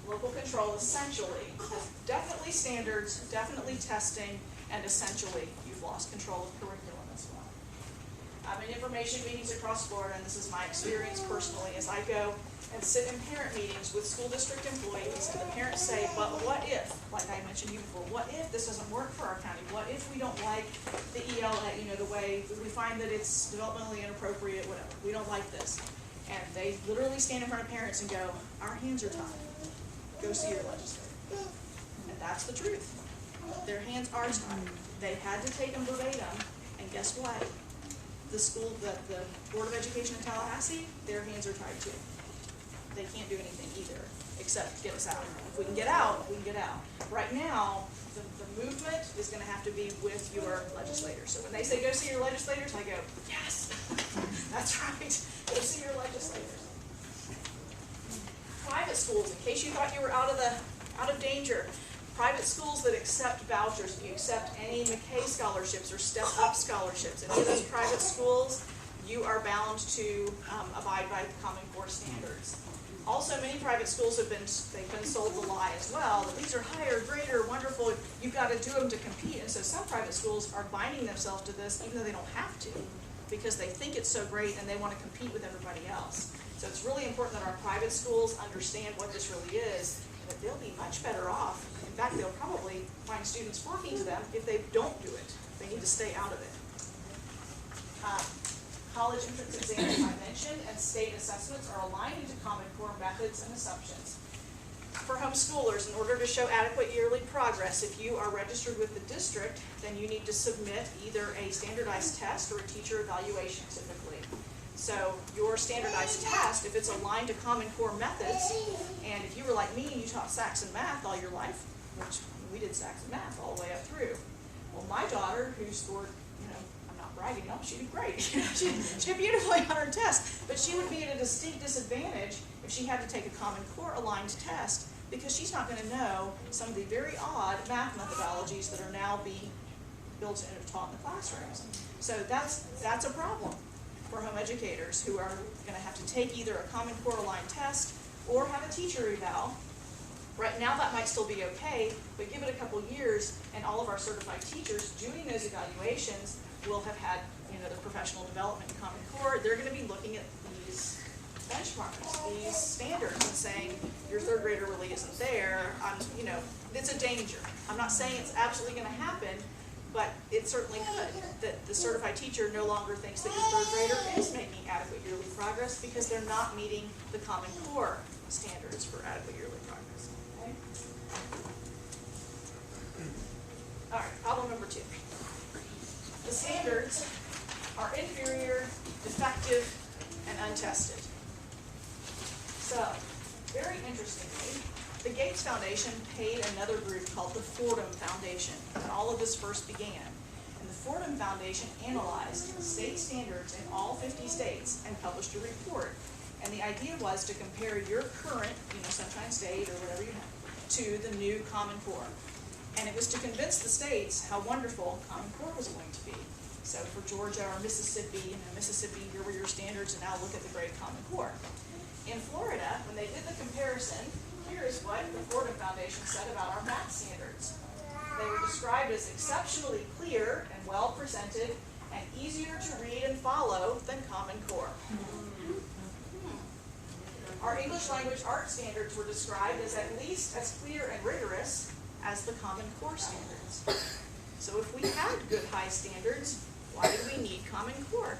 Local control essentially has definitely standards, definitely testing, and essentially you've lost control of curriculum as well. In information meetings across Florida, and this is my experience personally, as I go and sit in parent meetings with school district employees, and the parents say, but what if, like I mentioned to you before, what if this doesn't work for our county? What if we don't like the ELA, the way we find that it's developmentally inappropriate, whatever, we don't like this. And they literally stand in front of parents and go, our hands are tied. Go see your legislator. And that's the truth. Their hands are tied. They had to take them verbatim, and guess what? The Board of Education in Tallahassee, their hands are tied too. They can't do anything either, except get us out. If we can get out, we can get out. Right now, the movement is going to have to be with your legislators. So when they say go see your legislators, I go, yes, that's right, go see your legislators. Private schools, in case you thought you were out of danger, private schools that accept vouchers, if you accept any McKay scholarships or Step Up scholarships, any of those private schools, you are bound to abide by the Common Core standards. Also, many private schools they've been sold the lie as well, that these are higher, greater, wonderful, you've got to do them to compete. And so some private schools are binding themselves to this even though they don't have to, because they think it's so great and they want to compete with everybody else. So it's really important that our private schools understand what this really is, and that they'll be much better off. In fact, they'll probably find students flocking to them if they don't do it. They need to stay out of it. College entrance exams I mentioned and state assessments are aligned to Common Core methods and assumptions. For homeschoolers, in order to show adequate yearly progress, if you are registered with the district, then you need to submit either a standardized test or a teacher evaluation typically. So your standardized test, if it's aligned to Common Core methods, and if you were like me and you taught Saxon math all your life, which we did Saxon math all the way up through. Well, my daughter, who scored, I'm not bragging, no, she did great. she did beautifully on her test, but she would be at a distinct disadvantage if she had to take a Common Core aligned test, because she's not going to know some of the very odd math methodologies that are now being built in and taught in the classrooms. So that's a problem for home educators who are going to have to take either a Common Core aligned test or have a teacher eval. Right now that might still be okay, but give it a couple years and all of our certified teachers doing those evaluations will have had the professional development in Common Core. They're going to be looking at these benchmarks, these standards, and saying your third grader really isn't there. It's a danger. I'm not saying it's absolutely going to happen, but it certainly could, that the certified teacher no longer thinks that your third grader is making adequate yearly progress because they're not meeting the Common Core standards for adequate yearly progress. Okay? All right, problem number 2. The standards are inferior, defective, and untested. So, very interestingly, the Gates Foundation paid another group called the Fordham Foundation when all of this first began. And the Fordham Foundation analyzed state standards in all 50 states and published a report. And the idea was to compare your current, Sunshine State or whatever you have, to the new Common Core. And it was to convince the states how wonderful Common Core was going to be. So for Georgia or Mississippi, Mississippi, here were your standards, and now look at the great Common Core. In Florida, when they did the comparison, here is what the Fordham Foundation said about our math standards. They were described as exceptionally clear and well presented and easier to read and follow than Common Core. Our English language art standards were described as at least as clear and rigorous as the Common Core standards. So if we had good high standards, why did we need Common Core?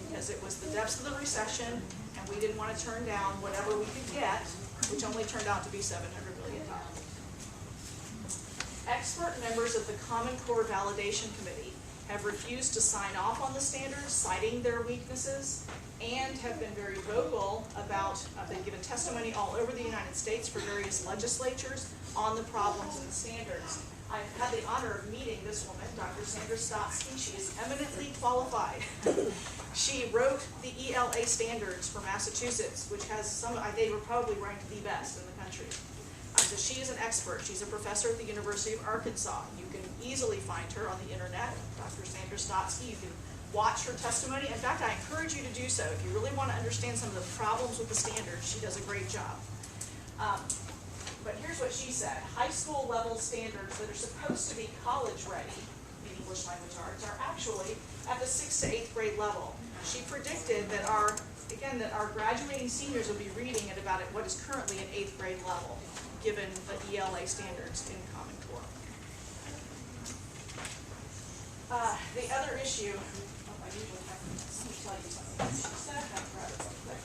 Because it was the depths of the recession, and we didn't want to turn down whatever we could get, which only turned out to be $700 million. Expert members of the Common Core Validation Committee have refused to sign off on the standards, citing their weaknesses, and have been very vocal about, they've given testimony all over the United States for various legislatures on the problems in the standards. I've had the honor of meeting this woman, Dr. Sandra Stotsky. She is eminently qualified. She wrote the ELA standards for Massachusetts, which has some, they were probably ranked the best in the country. So she is an expert. She's a professor at the University of Arkansas. You can easily find her on the internet, Dr. Sandra Stotsky. You can watch her testimony. In fact, I encourage you to do so. If you really want to understand some of the problems with the standards, she does a great job. But here's what she said. High school level standards that are supposed to be college ready in English language arts are actually at the 6th to 8th grade level. She predicted that our graduating seniors will be reading at about what is currently an 8th grade level, given the ELA standards in Common Core. The other issue, I usually have to tell you something she said. I'll grab it real quick.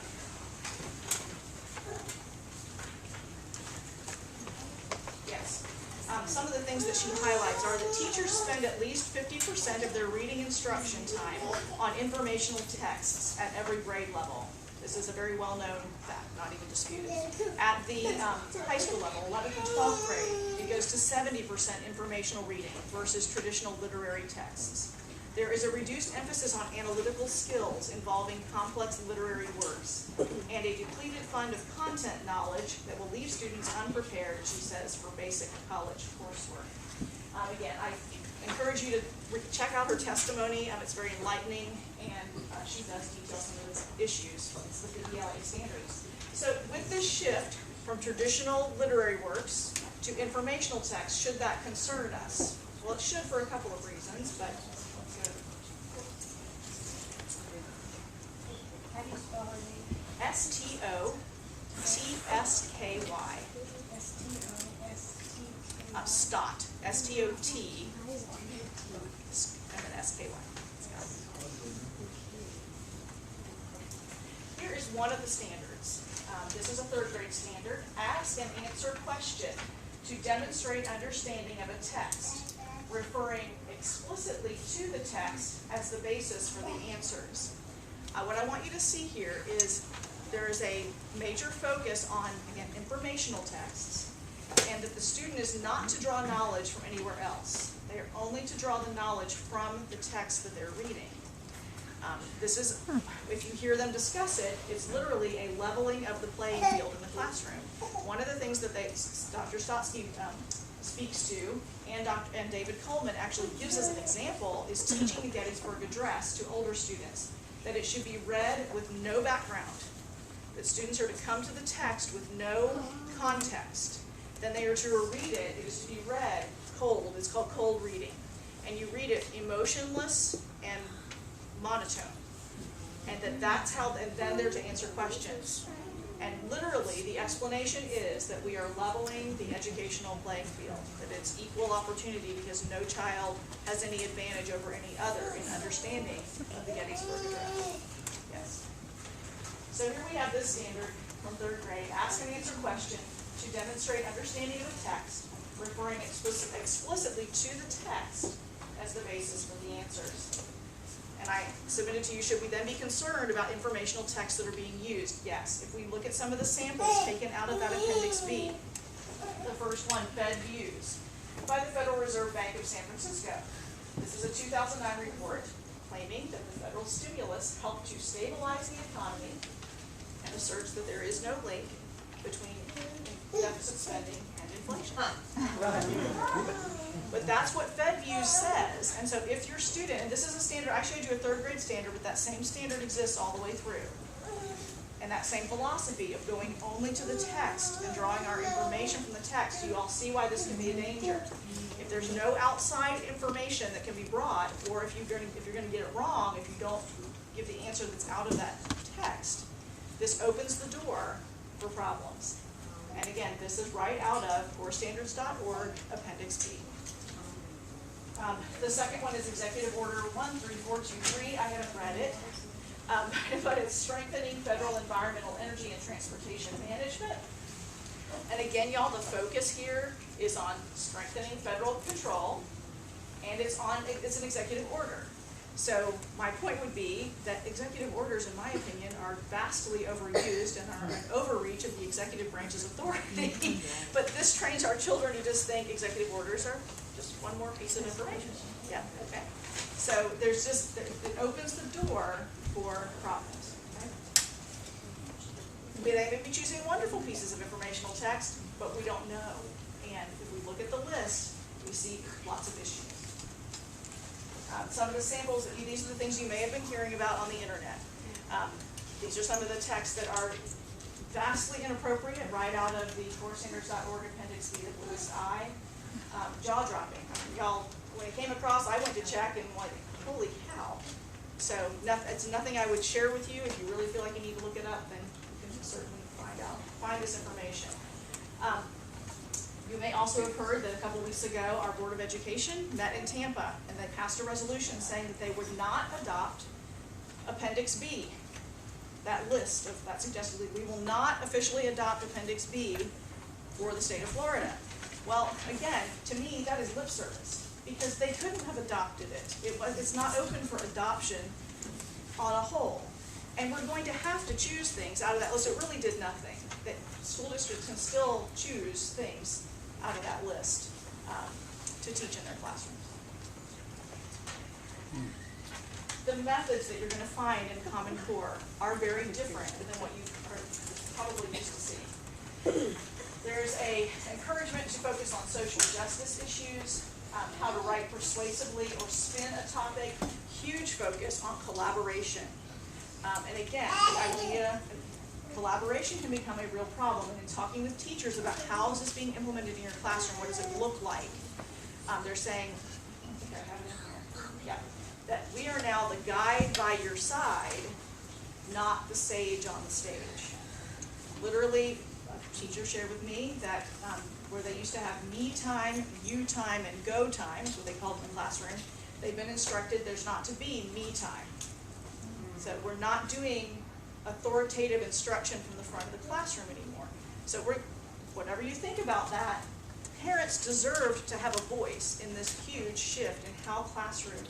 Yes. Some of the things that she highlights are that teachers spend at least 50% of their reading instruction time on informational texts at every grade level. This is a very well-known fact, not even disputed. At the high school level, 11th and 12th grade, it goes to 70% informational reading versus traditional literary texts. There is a reduced emphasis on analytical skills involving complex literary works, and a depleted fund of content knowledge that will leave students unprepared, she says, for basic college coursework. Again, I encourage you to check out her testimony. It's very enlightening, and she does detail some of those issues with the ELA standards. So with this shift from traditional literary works to informational texts, should that concern us? Well, it should for a couple of reasons, but let's go. How do you spell her name? S-T-O-T-S-K-Y. S-T-O-S-T-K-Y. Stott. S-T-O-T. And then S-K-Y. Here is one of the standards. This is a 3rd grade standard. Ask and answer question to demonstrate understanding of a text, referring explicitly to the text as the basis for the answers. What I want you to see here is there is a major focus on, again, informational texts, and that the student is not to draw knowledge from anywhere else. They are only to draw the knowledge from the text that they're reading. This is, if you hear them discuss it, it's literally a leveling of the playing field in the classroom. One of the things that Dr. Stotsky speaks to, and David Coleman actually gives as an example, is teaching the Gettysburg Address to older students, that it should be read with no background, that students are to come to the text with no context. Then they are to read it. It is to be read cold. It's called cold reading. And you read it emotionless and monotone. And that's how, and then they're to answer questions. And literally, the explanation is that we are leveling the educational playing field, that it's equal opportunity because no child has any advantage over any other in understanding of the Gettysburg Address. Yes. So here we have this standard from 3rd grade, ask and answer question to demonstrate understanding of a text, referring explicitly to the text as the basis for the answers. And I submitted to you, should we then be concerned about informational texts that are being used? Yes. If we look at some of the samples taken out of that Appendix B, the first one, Fed Views, by the Federal Reserve Bank of San Francisco. This is a 2009 report claiming that the federal stimulus helped to stabilize the economy and asserts that there is no link between deficit spending and inflation. But that's what Fed Views says. And so if your student, and this is a standard, I showed you a 3rd grade standard, but that same standard exists all the way through. And that same philosophy of going only to the text and drawing our information from the text, you all see why this can be a danger. If there's no outside information that can be brought, or if you're going to get it wrong, if you don't give the answer that's out of that text, this opens the door for problems. And again, this is right out of corestandards.org, Appendix B. The second one is Executive Order 13423. I haven't read it, but it's strengthening federal environmental, energy, and transportation management. And again, y'all, the focus here is on strengthening federal control, and it's an executive order. So my point would be that executive orders, in my opinion, are vastly overused and are an overreach of the executive branch's authority. But this trains our children to just think executive orders are just one more piece of information. Yeah, okay. So there's just, it opens the door for problems. Okay? They may be choosing wonderful pieces of informational text, but we don't know. And if we look at the list, we see lots of issues. Some of the samples, these are the things you may have been hearing about on the internet. These are some of the texts that are vastly inappropriate, right out of the corestandards.org Appendix B, the bluest eye. Jaw-dropping. Y'all, when it came across, I went to check and like, holy cow. So it's nothing I would share with you. If you really feel like you need to look it up, then you can certainly find this information. You may also have heard that a couple weeks ago, our Board of Education met in Tampa, and they passed a resolution saying that they would not adopt Appendix B. That list of that suggested we will not officially adopt Appendix B for the state of Florida. Well, again, to me, that is lip service, because they couldn't have adopted it. It's not open for adoption on a whole. And we're going to have to choose things out of that list. It really did nothing. That school districts can still choose things out of that list to teach in their classrooms. The methods that you're going to find in Common Core are very different than what you are probably used to seeing. There's an encouragement to focus on social justice issues, how to write persuasively or spin a topic, huge focus on collaboration. And again, the idea collaboration can become a real problem. And in talking with teachers about how is this being implemented in your classroom, what does it look like? They're saying, I think I have it in here. Yeah, that we are now the guide by your side, not the sage on the stage. Literally, a teacher shared with me that where they used to have me time, you time, and go time, is what they called it in the classroom, they've been instructed there's not to be me time. So we're not doing authoritative instruction from the front of the classroom anymore. So whatever you think about that, parents deserve to have a voice in this huge shift in how classroom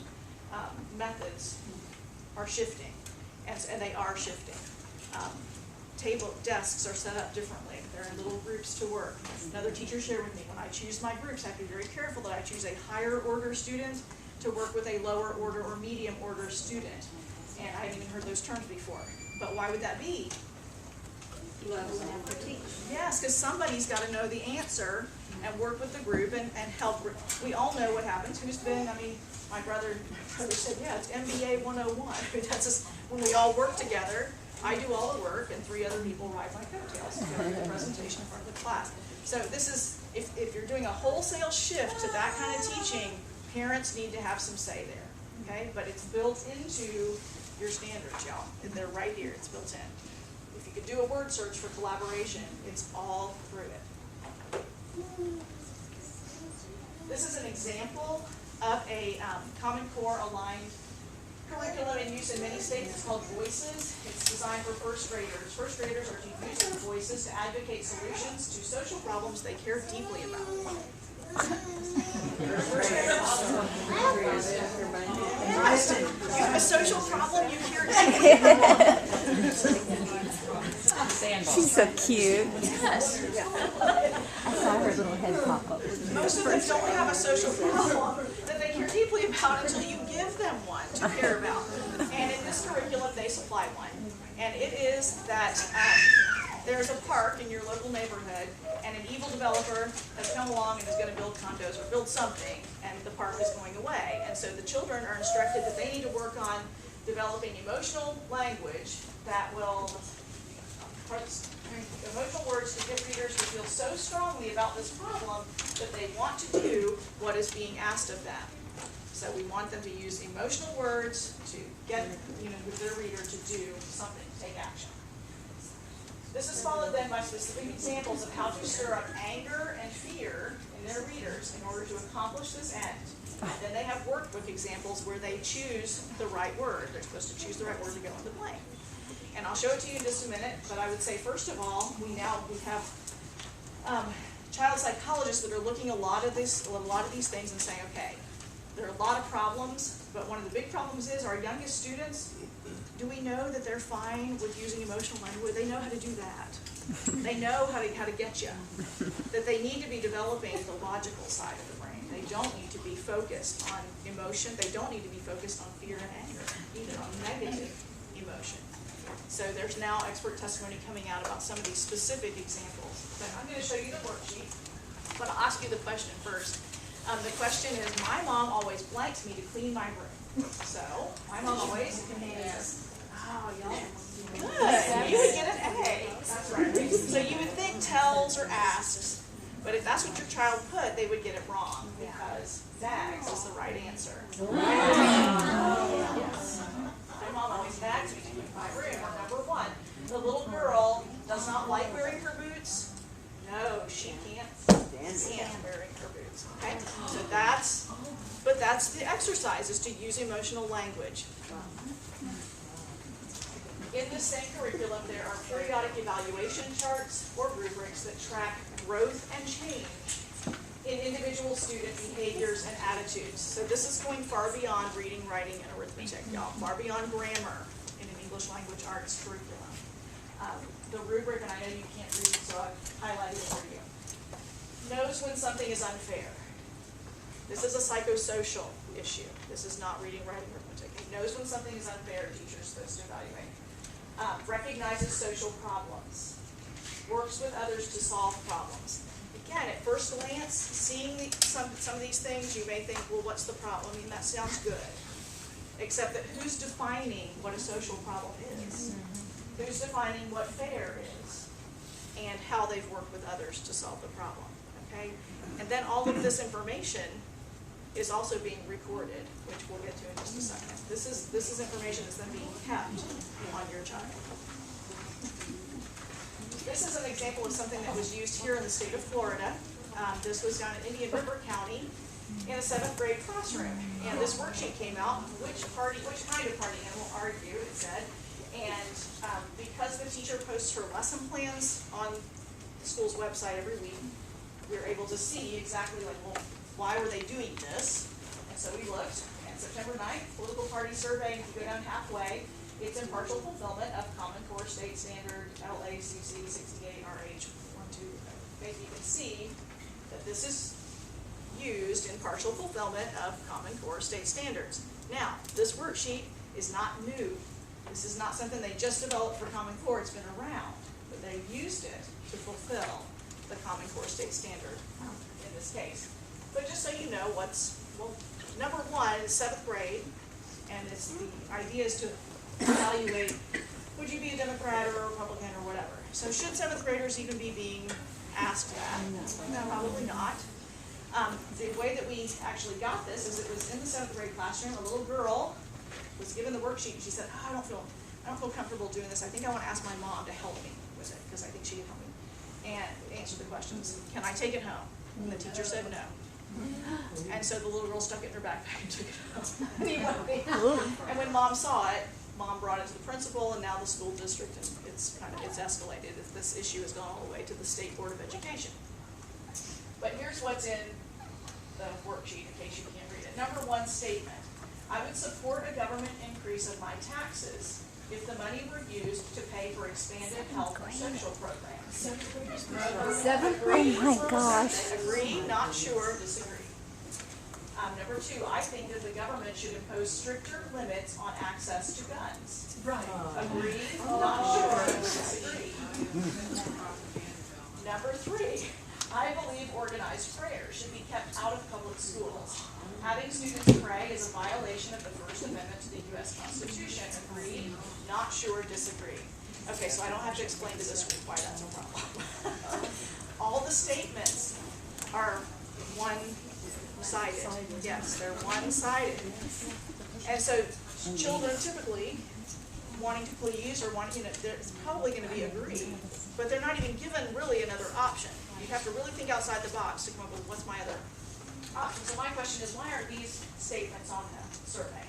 methods are shifting, and they are shifting. Desks are set up differently. They're in little groups to work. Another teacher shared with me, when I choose my groups, I have to be very careful that I choose a higher order student to work with a lower order or medium order student. And I hadn't even heard those terms before. But why would that be? Yes, because somebody's got to know the answer and work with the group and help. We all know what happens. Who's been, I mean, my brother said, yeah, it's MBA 101. That's just, when we all work together, I do all the work and 3 other people ride my coattails to go do the presentation in front of the class. So this is, if you're doing a wholesale shift to that kind of teaching, parents need to have some say there, okay? But it's built into your standards, y'all. They're right here. It's built in. If you could do a word search for collaboration, it's all through it. This is an example of a Common Core aligned curriculum in use in many states. It's called Voices. It's designed for first graders. First graders are to use their voices to advocate solutions to social problems they care deeply about. You have a social problem you care deeply about. She's so cute. Yes. I saw her little head pop up. Most of them don't have a social problem that they care deeply about until you give them one to care about. And in this curriculum, they supply one. And it is that there's a park in your local neighborhood, and an evil developer has come along and is going to build condos or build something, and the park is going away. And so the children are instructed that they need to work on developing emotional language that will, emotional words to get readers to feel so strongly about this problem that they want to do what is being asked of them. So we want them to use emotional words to get their reader to do something, take action. This is followed then by specific examples of how to stir up anger and fear in their readers in order to accomplish this end. And then they have workbook examples where they choose the right word. They're supposed to choose the right word to go in the blank. And I'll show it to you in just a minute, but I would say first of all, we have child psychologists that are looking a lot of these things and saying, okay, there are a lot of problems, but one of the big problems is our youngest students, do we know that they're fine with using emotional language? They know how to do that. They know how to get you. That they need to be developing the logical side of the brain. They don't need to be focused on emotion. They don't need to be focused on fear and anger, either on negative emotion. So there's now expert testimony coming out about some of these specific examples. But I'm going to show you the worksheet, but I'll ask you the question first. The question is, my mom always blanks me to clean my room. So, my mom always is, oh, y'all, good. You would get an A. That's right. So you would think tells or asks, but if that's what your child put, they would get it wrong because nags is the right answer. Yes. My mom always nags me to clean my room. Or number one, the little girl does not like wearing her boots. No, she can't stand wearing her boots. Okay? So that's the exercise, is to use emotional language. In the same curriculum, there are periodic evaluation charts or rubrics that track growth and change in individual student behaviors and attitudes. So this is going far beyond reading, writing, and arithmetic, y'all. Far beyond grammar in an English language arts curriculum. The rubric, and I know you can't read, so I've highlighted it for you, knows when something is unfair. This is a psychosocial issue. This is not reading, writing, arithmetic. It knows when something is unfair. A teacher is supposed to evaluate. Recognizes social problems. Works with others to solve problems. Again, at first glance, seeing some of these things, you may think, well, what's the problem? I mean, that sounds good. Except that who's defining what a social problem is? Who's defining what fair is? And how they've worked with others to solve the problem. Okay? And then all of this information is also being recorded, which we'll get to in just a second. This is information that's then being kept on your child. This is an example of something that was used here in the state of Florida. This was down in Indian River County in a 7th grade classroom. And this worksheet came out, which kind of party animal are you, it said. And because the teacher posts her lesson plans on the school's website every week, we were able to see exactly like, well, why were they doing this? And so we looked, and September 9th, political party survey, if you go down halfway, it's in partial fulfillment of Common Core State Standard LACC 68 RH 12. Okay, you can see that this is used in partial fulfillment of Common Core State Standards. Now, this worksheet is not new. This is not something they just developed for Common Core. It's been around, but they used it to fulfill the Common Core State Standard in this case. But just so you know, number one is 7th grade, and the idea is to evaluate, would you be a Democrat or a Republican or whatever. So should 7th graders even be being asked that? No, probably not. The way that we actually got this is it was in the 7th grade classroom. A little girl was given the worksheet, and she said, I don't feel comfortable doing this. I think I want to ask my mom to help me with it, because I think she can help me. And answer the questions. Can I take it home? And the teacher said no. And so the little girl stuck it in her backpack and took it home. And when mom saw it, mom brought it to the principal, and now the school district, and it's escalated. This issue has gone all the way to the State Board of Education. But here's what's in the worksheet in case you can't read it. Number one statement. I would support a government increase of my taxes if the money were used to pay for expanded health and social programs. 7th grade? Oh my gosh. Agree, not sure, disagree. Number two, I think that the government should impose stricter limits on access to guns. Right. Agree, not sure, disagree. Number three, I believe organized prayer should be kept out of public schools. Having students pray is a violation of the First Amendment to the U.S. Constitution. Agree, not sure, disagree. Okay, so I don't have to explain to this group why that's a problem. All the statements are one-sided. Yes, they're one-sided. And so children typically wanting to please or wanting, it's probably going to be agree, but they're not even given really another option. You have to really think outside the box to come up with what's my other option. So my question is, why aren't these statements on the survey?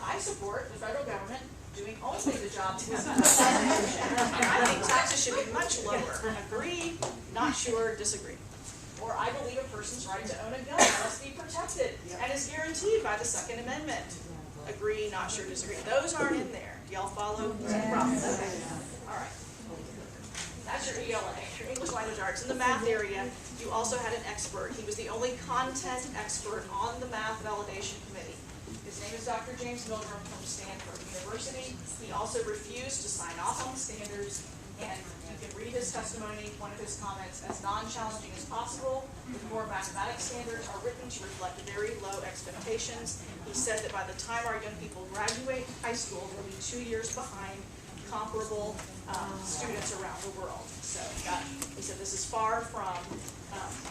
I support the federal government doing only the jobs with and I think taxes should be much lower. Agree, not sure, disagree. Or I believe a person's right to own a gun must be protected and is guaranteed by the Second Amendment. Agree, not sure, disagree. Those aren't in there. Do y'all follow? Okay. All right. That's your ELA, your English Language Arts. In the math area, you also had an expert. He was the only content expert on the math validation committee. His name is Dr. James Milgram from Stanford University. He also refused to sign off on the standards, and you can read his testimony, one of his comments, as non-challenging as possible. The core mathematics standards are written to reflect very low expectations. He said that by the time our young people graduate high school, they'll be 2 years behind comparable students around the world. So he said this is far from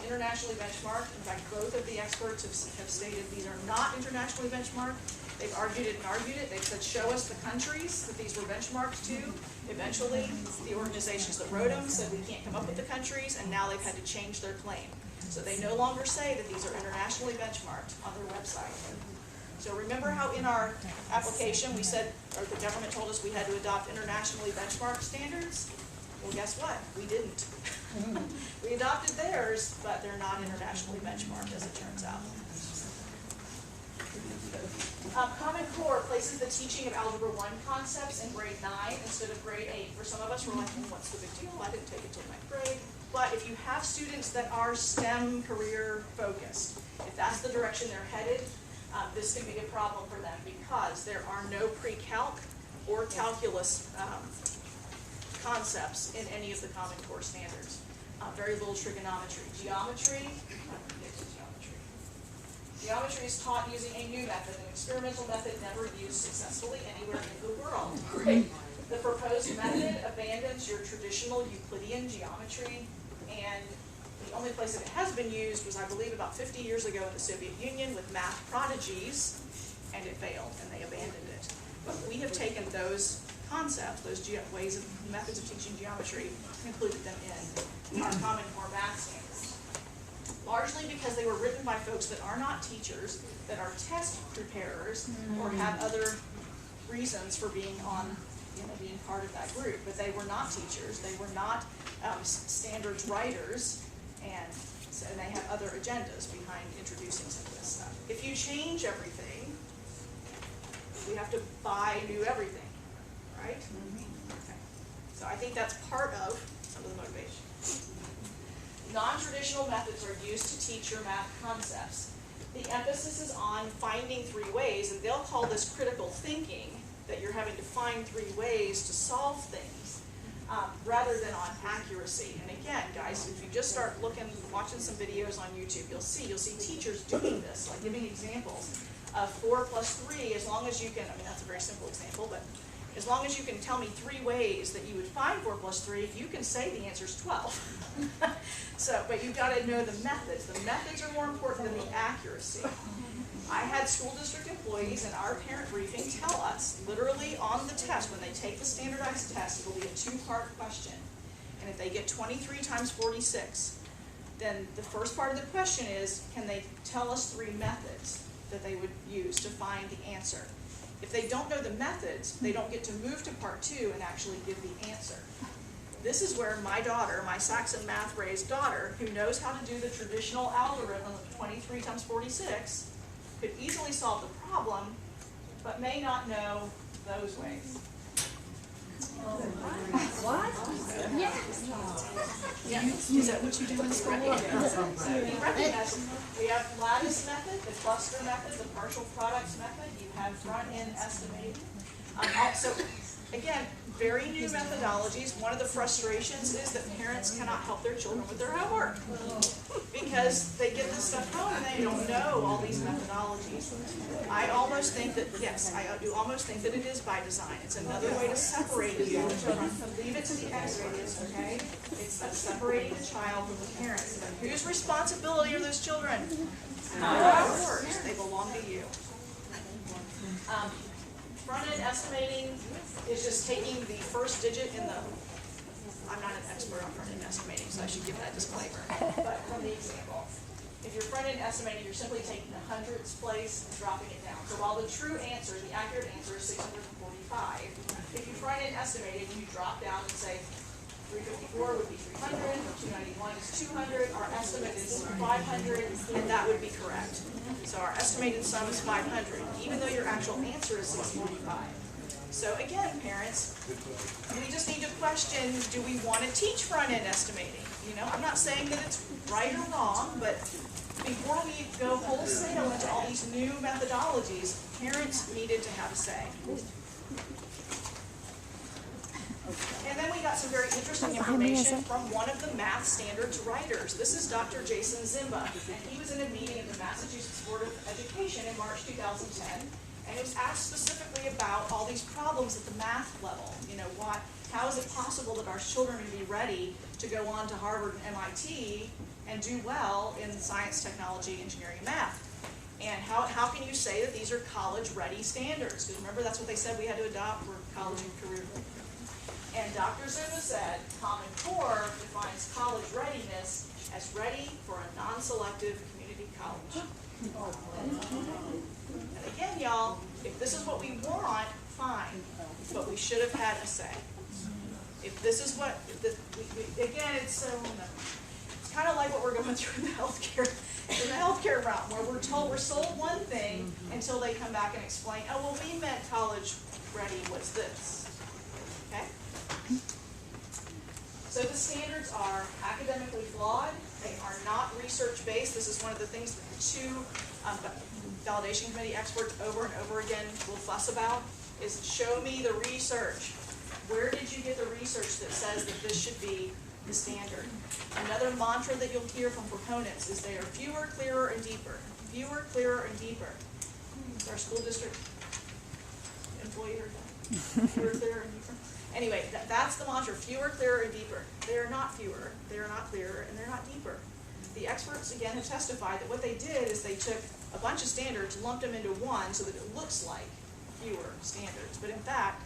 internationally benchmarked. In fact, both of the experts have stated these are not internationally benchmarked. They've argued it and argued it. They've said, show us the countries that these were benchmarked to. Eventually, the organizations that wrote them said we can't come up with the countries, and now they've had to change their claim. So they no longer say that these are internationally benchmarked on their website. So remember how in our application we said, or the government told us we had to adopt internationally benchmarked standards? Well, guess what? We didn't. We adopted theirs, but they're not internationally benchmarked, as it turns out. Common Core places the teaching of Algebra 1 concepts in grade 9 instead of grade 8. For some of us, we're like, well, what's the big deal? I didn't take it till 9th grade. But if you have students that are STEM career focused, if that's the direction they're headed, this can be a problem for them because there are no pre-calc or calculus concepts in any of the Common Core standards. Very little trigonometry. Geometry is taught using a new method, an experimental method never used successfully anywhere in the world. The proposed method abandons your traditional Euclidean geometry, and the only place that it has been used was, I believe, about 50 years ago in the Soviet Union with math prodigies, and it failed, and they abandoned it. But we have taken those concepts, those methods of teaching geometry, included them in our Common Core math standards. Largely because they were written by folks that are not teachers, that are test preparers, or have other reasons for being on, being part of that group. But they were not teachers, they were not standards writers, and they have other agendas behind introducing some of this stuff. If you change everything, we have to buy new everything, right? Okay. So I think that's part of some of the motivation. Non-traditional methods are used to teach your math concepts. The emphasis is on finding 3 ways, and they'll call this critical thinking, that you're having to find 3 ways to solve things, rather than on accuracy. And again, guys, if you just start watching some videos on YouTube, you'll see teachers doing this, like giving examples of 4 plus 3, as long as you can, that's a very simple example, but as long as you can tell me 3 ways that you would find 4 plus 3, you can say the answer is 12. But you've got to know the methods. The methods are more important than the accuracy. I had school district employees in our parent briefing tell us, literally on the test, when they take the standardized test, it will be a 2-part question. And if they get 23 times 46, then the first part of the question is, can they tell us 3 methods that they would use to find the answer? If they don't know the methods, they don't get to move to part 2 and actually give the answer. This is where my daughter, my Saxon math-raised daughter, who knows how to do the traditional algorithm of 23 times 46, could easily solve the problem, but may not know those ways. What? Yeah. Is that what you do in school? So you recognize we have lattice method, the cluster method, the partial products method. You have front-end estimating. So again, very new methodologies. One of the frustrations is that parents cannot help their children with their homework because they get this stuff home and they don't know all these methodologies. I almost think that, yes, I do almost think that it is by design. It's another way to separate you from, leave it to the experts, okay? It's separating the child from the parents. But whose responsibility are those children? Not yours. They belong to you. Front-end estimating is just taking the first digit in the, I'm not an expert on front-end estimating, so I should give that disclaimer. But from the example, if you're front-end estimating, you're simply taking the hundredths place and dropping it down. So while the true answer, the accurate answer is 645, if you front-end estimate it, you drop down and say 354 would be 300, 291 is 200, our estimate is 500, and that would be correct. So our estimated sum is 500, even though your actual answer is 645. So again, parents, we just need to question, do we want to teach front-end estimating? You know, I'm not saying that it's right or wrong, but before we go wholesale into all these new methodologies, parents needed to have a say. And then we got some very interesting information from one of the math standards writers. This is Dr. Jason Zimba, and he was in a meeting at the Massachusetts Board of Education in March 2010, and it was asked specifically about all these problems at the math level. You know, how is it possible that our children would be ready to go on to Harvard and MIT and do well in science, technology, engineering, and math? And how can you say that these are college-ready standards? Because remember, that's what they said we had to adopt for college and career. And Dr. Zuma said, Common Core defines college readiness as ready for a non-selective community college. And again, y'all, if this is what we want, fine. But we should have had a say. If this is what, again, it's kind of like what we're going through in the healthcare realm, where we're told, we're sold one thing until they come back and explain, oh, well, we meant college ready was this. Okay? So the standards are academically flawed. They are not research-based. This is one of the things that the two validation committee experts over and over again will fuss about, is show me the research. Where did you get the research that says that this should be the standard? Another mantra that you'll hear from proponents is they are fewer, clearer, and deeper. Fewer, clearer, and deeper. Is our school district employee heard that? Fewer, clearer, and deeper. Anyway, that's the mantra, fewer, clearer, and deeper. They are not fewer, they are not clearer, and they're not deeper. The experts, again, have testified that what they did is they took a bunch of standards, lumped them into one so that it looks like fewer standards. But in fact,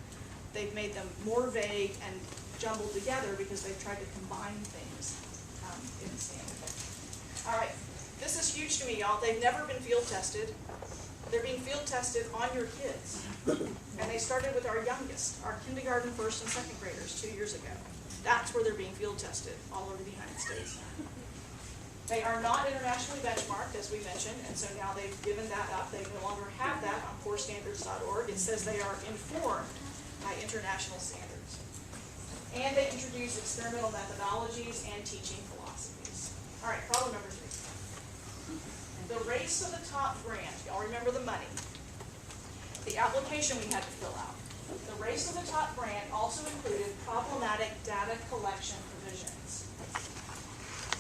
they've made them more vague and jumbled together because they've tried to combine things in the standard. All right, this is huge to me, y'all. They've never been field tested. They're being field tested on your kids. And they started with our youngest, our kindergarten, first, and second graders 2 years ago. That's where they're being field tested, all over the United States. They are not internationally benchmarked, as we mentioned, and so now they've given that up. They no longer have that on corestandards.org. It says they are informed by international standards. And they introduce experimental methodologies and teaching philosophies. All right, problem number 3. The Race to the Top grant. Y'all remember the money. The application we had to fill out. The Race to the Top grant also included problematic data collection provisions.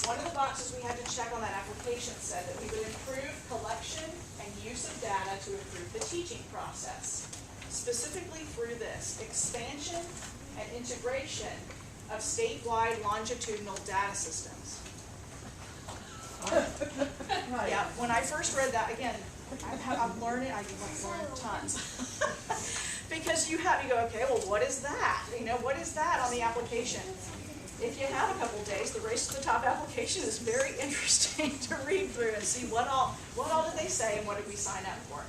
One of the boxes we had to check on that application said that we would improve collection and use of data to improve the teaching process. Specifically through this, expansion and integration of statewide longitudinal data systems. Yeah, when I first read that, again, I'm learning, I've learned tons. Because you go, okay, well, what is that? You know, what is that on the application? If you have a couple days, the Race to the Top application is very interesting to read through and see what all did they say and what did we sign up for.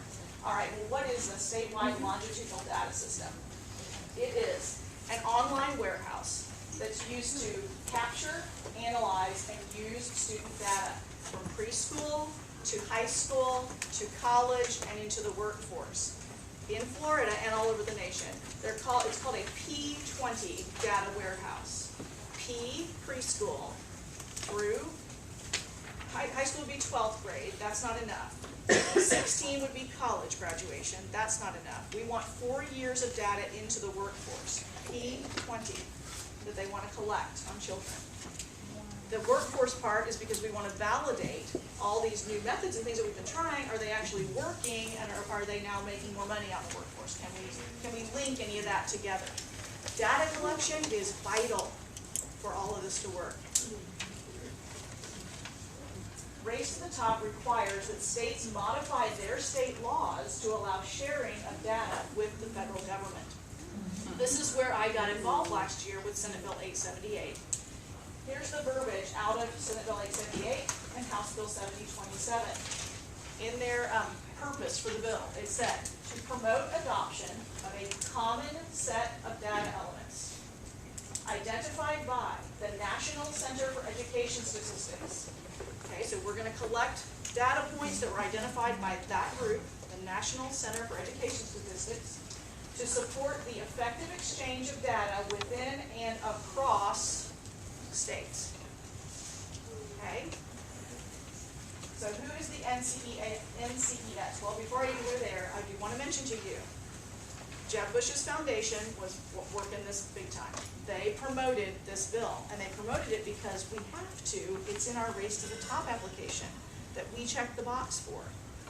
All right, well, what is a statewide longitudinal data system? It is an online warehouse that's used to capture, analyze, and use student data from preschool to high school to college and into the workforce. In Florida and all over the nation, it's called a P20 data warehouse. P, preschool, through high school would be 12th grade. That's not enough. 16 would be college graduation. That's not enough. We want 4 years of data into the workforce. P20 that they want to collect on children. The workforce part is because we want to validate all these new methods and things that we've been trying. Are they actually working, and are they now making more money out of the workforce? Can we link any of that together? Data collection is vital for all of this to work. Race to the Top requires that states modify their state laws to allow sharing of data with the federal government. This is where I got involved last year with Senate Bill 878. Here's the verbiage out of Senate Bill 878 and House Bill 7027. In their purpose for the bill, it said to promote adoption of a common set of data elements identified by the National Center for Education Statistics. Okay, so we're going to collect data points that were identified by that group, the National Center for Education Statistics, to support the effective exchange of data within and across states. Okay? So who is the NCES? Well, before I even go there, I do want to mention to you, Jeb Bush's foundation was working this big time. They promoted this bill, and they promoted it because we have to. It's in our Race to the Top application that we check the box for.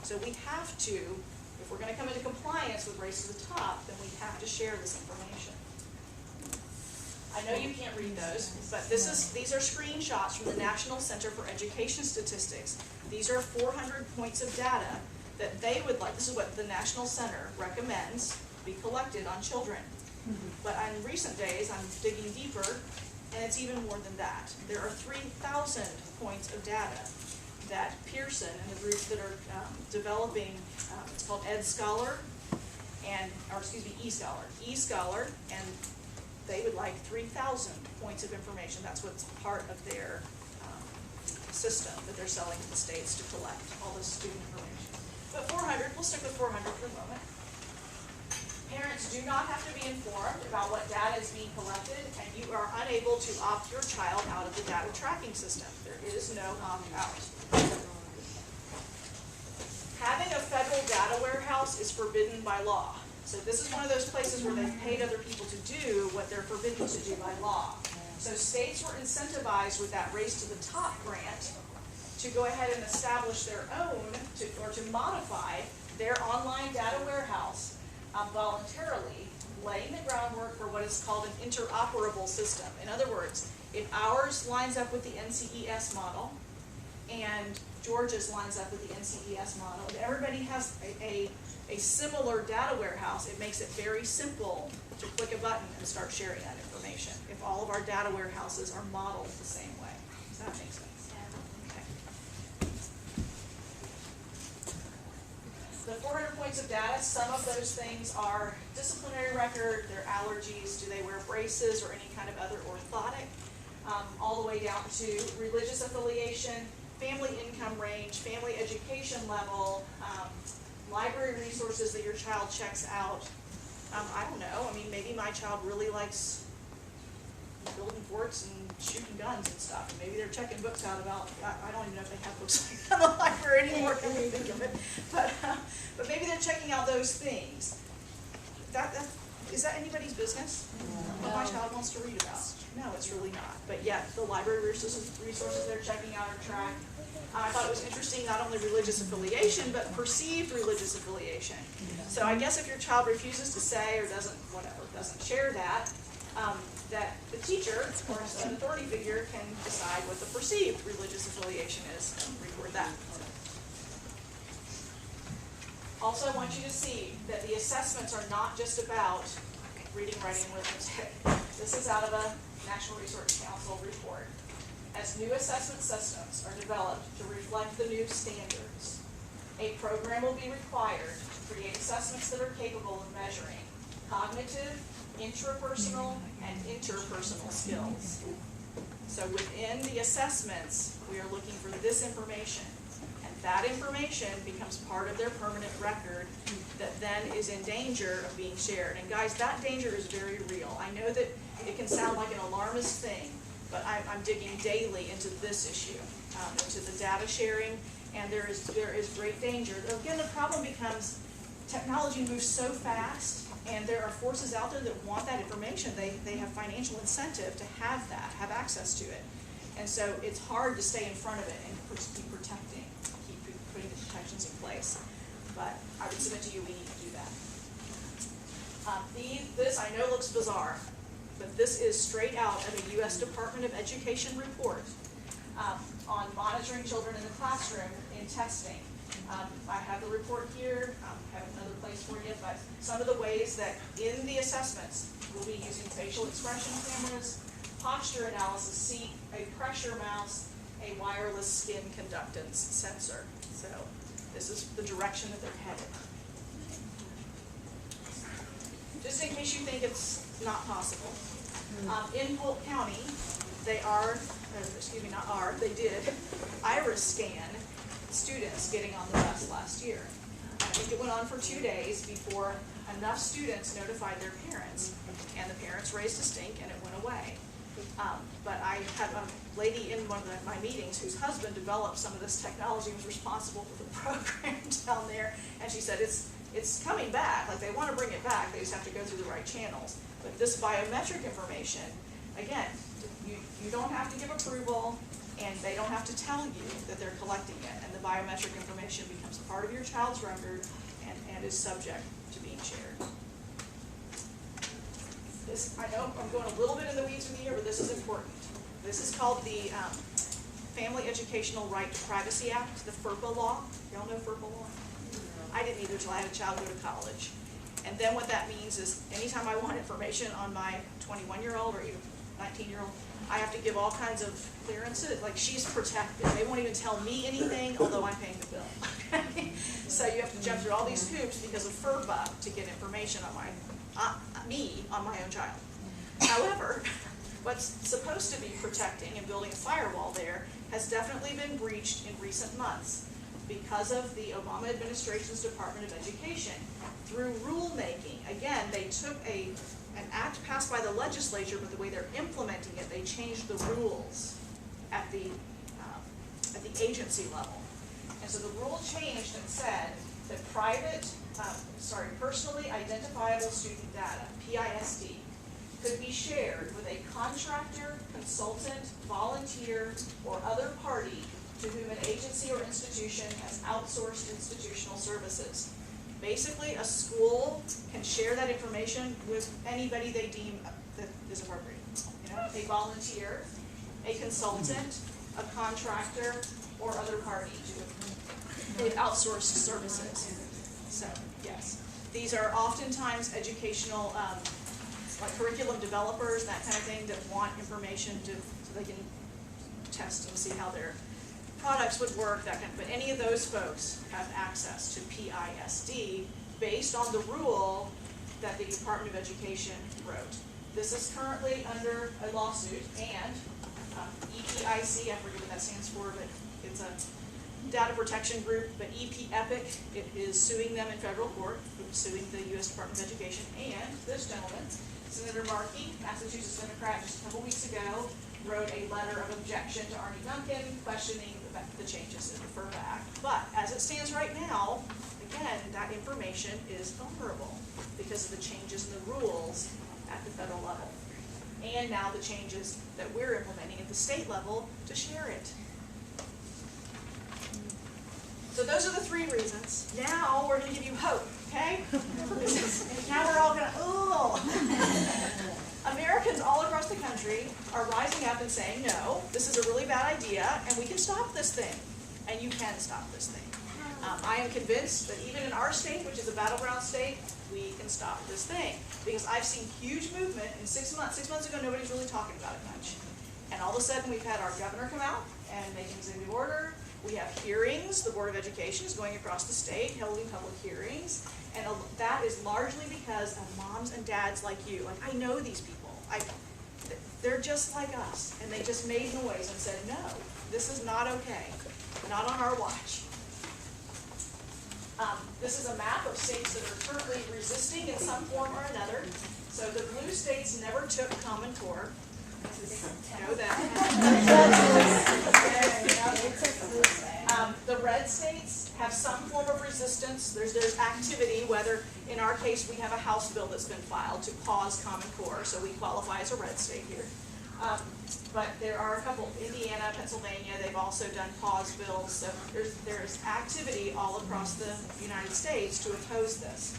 So we have to, if we're going to come into compliance with Race to the Top, then we have to share this information. I know you can't read those, but these are screenshots from the National Center for Education Statistics. These are 400 points of data that they would like. This is what the National Center recommends be collected on children. But in recent days, I'm digging deeper, and it's even more than that. There are 3,000 points of data that Pearson and the groups that are developing, it's called eScholar, eScholar, and they would like 3,000 points of information. That's what's part of their system that they're selling to the states to collect all this student information. But 400, we'll stick with 400 for a moment. Parents do not have to be informed about what data is being collected, and you are unable to opt your child out of the data tracking system. There is no opt-out. Having a federal data warehouse is forbidden by law. So this is one of those places where they've paid other people to do what they're forbidden to do by law. So states were incentivized with that Race to the Top grant to go ahead and establish their own, or to modify their online data warehouse voluntarily, laying the groundwork for what is called an interoperable system. In other words, if ours lines up with the NCES model, and Georgia's lines up with the NCES model, and everybody has a similar data warehouse, it makes it very simple to click a button and start sharing that information if all of our data warehouses are modeled the same way. Does that make sense? Okay. The 400 points of data, some of those things are disciplinary record, their allergies, do they wear braces or any kind of other orthotic, all the way down to religious affiliation, family income range, family education level, library resources that your child checks out. I don't know, I mean, maybe my child really likes building forts and shooting guns and stuff, and maybe they're checking books out about, I don't even know if they have books like that in the library anymore, come to think of it, but maybe they're checking out those things. Is that anybody's business? What my child wants to read about? No, it's really not. But yet, the library resources they're checking out are tracked. I thought it was interesting, not only religious affiliation, but perceived religious affiliation. So I guess if your child refuses to say or doesn't share that, that the teacher or an authority figure can decide what the perceived religious affiliation is and record that. Also, I want you to see that the assessments are not just about reading, writing, and arithmetic. This is out of a National Research Council report. As new assessment systems are developed to reflect the new standards, a program will be required to create assessments that are capable of measuring cognitive, intrapersonal, and interpersonal skills. So within the assessments, we are looking for this information. That information becomes part of their permanent record that then is in danger of being shared. And guys, that danger is very real. I know that it can sound like an alarmist thing, but I'm digging daily into this issue, into the data sharing, and there is great danger. Again, the problem becomes technology moves so fast, and there are forces out there that want that information. They have financial incentive to have that, have access to it. And so it's hard to stay in front of it and keep protecting. Putting the protections in place, but I would submit to you we need to do that. This I know looks bizarre, but this is straight out of a U.S. Department of Education report on monitoring children in the classroom in testing. I have the report here, I have another place for you, but some of the ways that in the assessments, we'll be using facial expression cameras, posture analysis, seat, a pressure mouse, a wireless skin conductance sensor. So this is the direction that they're headed. Just in case you think it's not possible. In Polk County, they did iris scan students getting on the bus last year. I think it went on for 2 days before enough students notified their parents, and the parents raised a stink and it went away. But I had a lady in one of my meetings whose husband developed some of this technology, was responsible for the program down there, and she said it's coming back, like they want to bring it back, they just have to go through the right channels. But this biometric information, again, you don't have to give approval, and they don't have to tell you that they're collecting it, and the biometric information becomes part of your child's record and is subject to being shared. This, I know I'm going a little bit in the weeds with you here, but this is important. This is called the Family Educational Right to Privacy Act, the FERPA law. Y'all know FERPA law? I didn't either until I had a child go to college. And then what that means is anytime I want information on my 21-year-old or even 19-year-old, I have to give all kinds of clearances, like she's protected. They won't even tell me anything, although I'm paying the bill. So you have to jump through all these hoops because of FERPA to get information on my own child. However, what's supposed to be protecting and building a firewall there has definitely been breached in recent months because of the Obama administration's Department of Education. Through rulemaking, again, they took an act passed by the legislature, but the way they're implementing it, they changed the rules at the agency level. And so the rule changed and said that personally identifiable student data, PISD, could be shared with a contractor, consultant, volunteer, or other party to whom an agency or institution has outsourced institutional services. Basically, a school can share that information with anybody they deem that is appropriate. You know, a volunteer, a consultant, a contractor, or other party. They've outsourced services. So, yes. These are oftentimes educational, like curriculum developers, that kind of thing, that want information so they can test and see how their products would work, that kind of, but any of those folks have access to PISD based on the rule that the Department of Education wrote. This is currently under a lawsuit, and EPIC, I forget what that stands for, but it's a data protection group, but EPIC, it is suing them in federal court, suing the U.S. Department of Education, and this gentleman, Senator Markey, Massachusetts Democrat, just a couple weeks ago, wrote a letter of objection to Arnie Duncan, questioning the changes in the FERPA Act. But as it stands right now, again, that information is vulnerable because of the changes in the rules at the federal level. And now the changes that we're implementing at the state level to share it. So those are the 3 reasons. Now we're going to give you hope, okay? Now we're all going to, Americans all across the country are rising up and saying, no, this is a really bad idea, and we can stop this thing. And you can stop this thing. I am convinced that even in our state, which is a battleground state, we can stop this thing. Because I've seen huge movement in 6 months. 6 months ago, nobody's really talking about it much. And all of a sudden, we've had our governor come out and make an executive order. We have hearings. The Board of Education is going across the state, holding public hearings. And that is largely because of moms and dads like you. Like, I know these people. They're just like us. And they just made noise and said, no, this is not okay. Not on our watch. This is a map of states that are currently resisting in some form or another. So the blue states never took Common Core. Know that. The red states have some form of resistance. There's activity, whether in our case we have a House bill that's been filed to pause Common Core, so we qualify as a red state here. But there are a couple, Indiana, Pennsylvania, they've also done pause bills, so there's activity all across the United States to oppose this.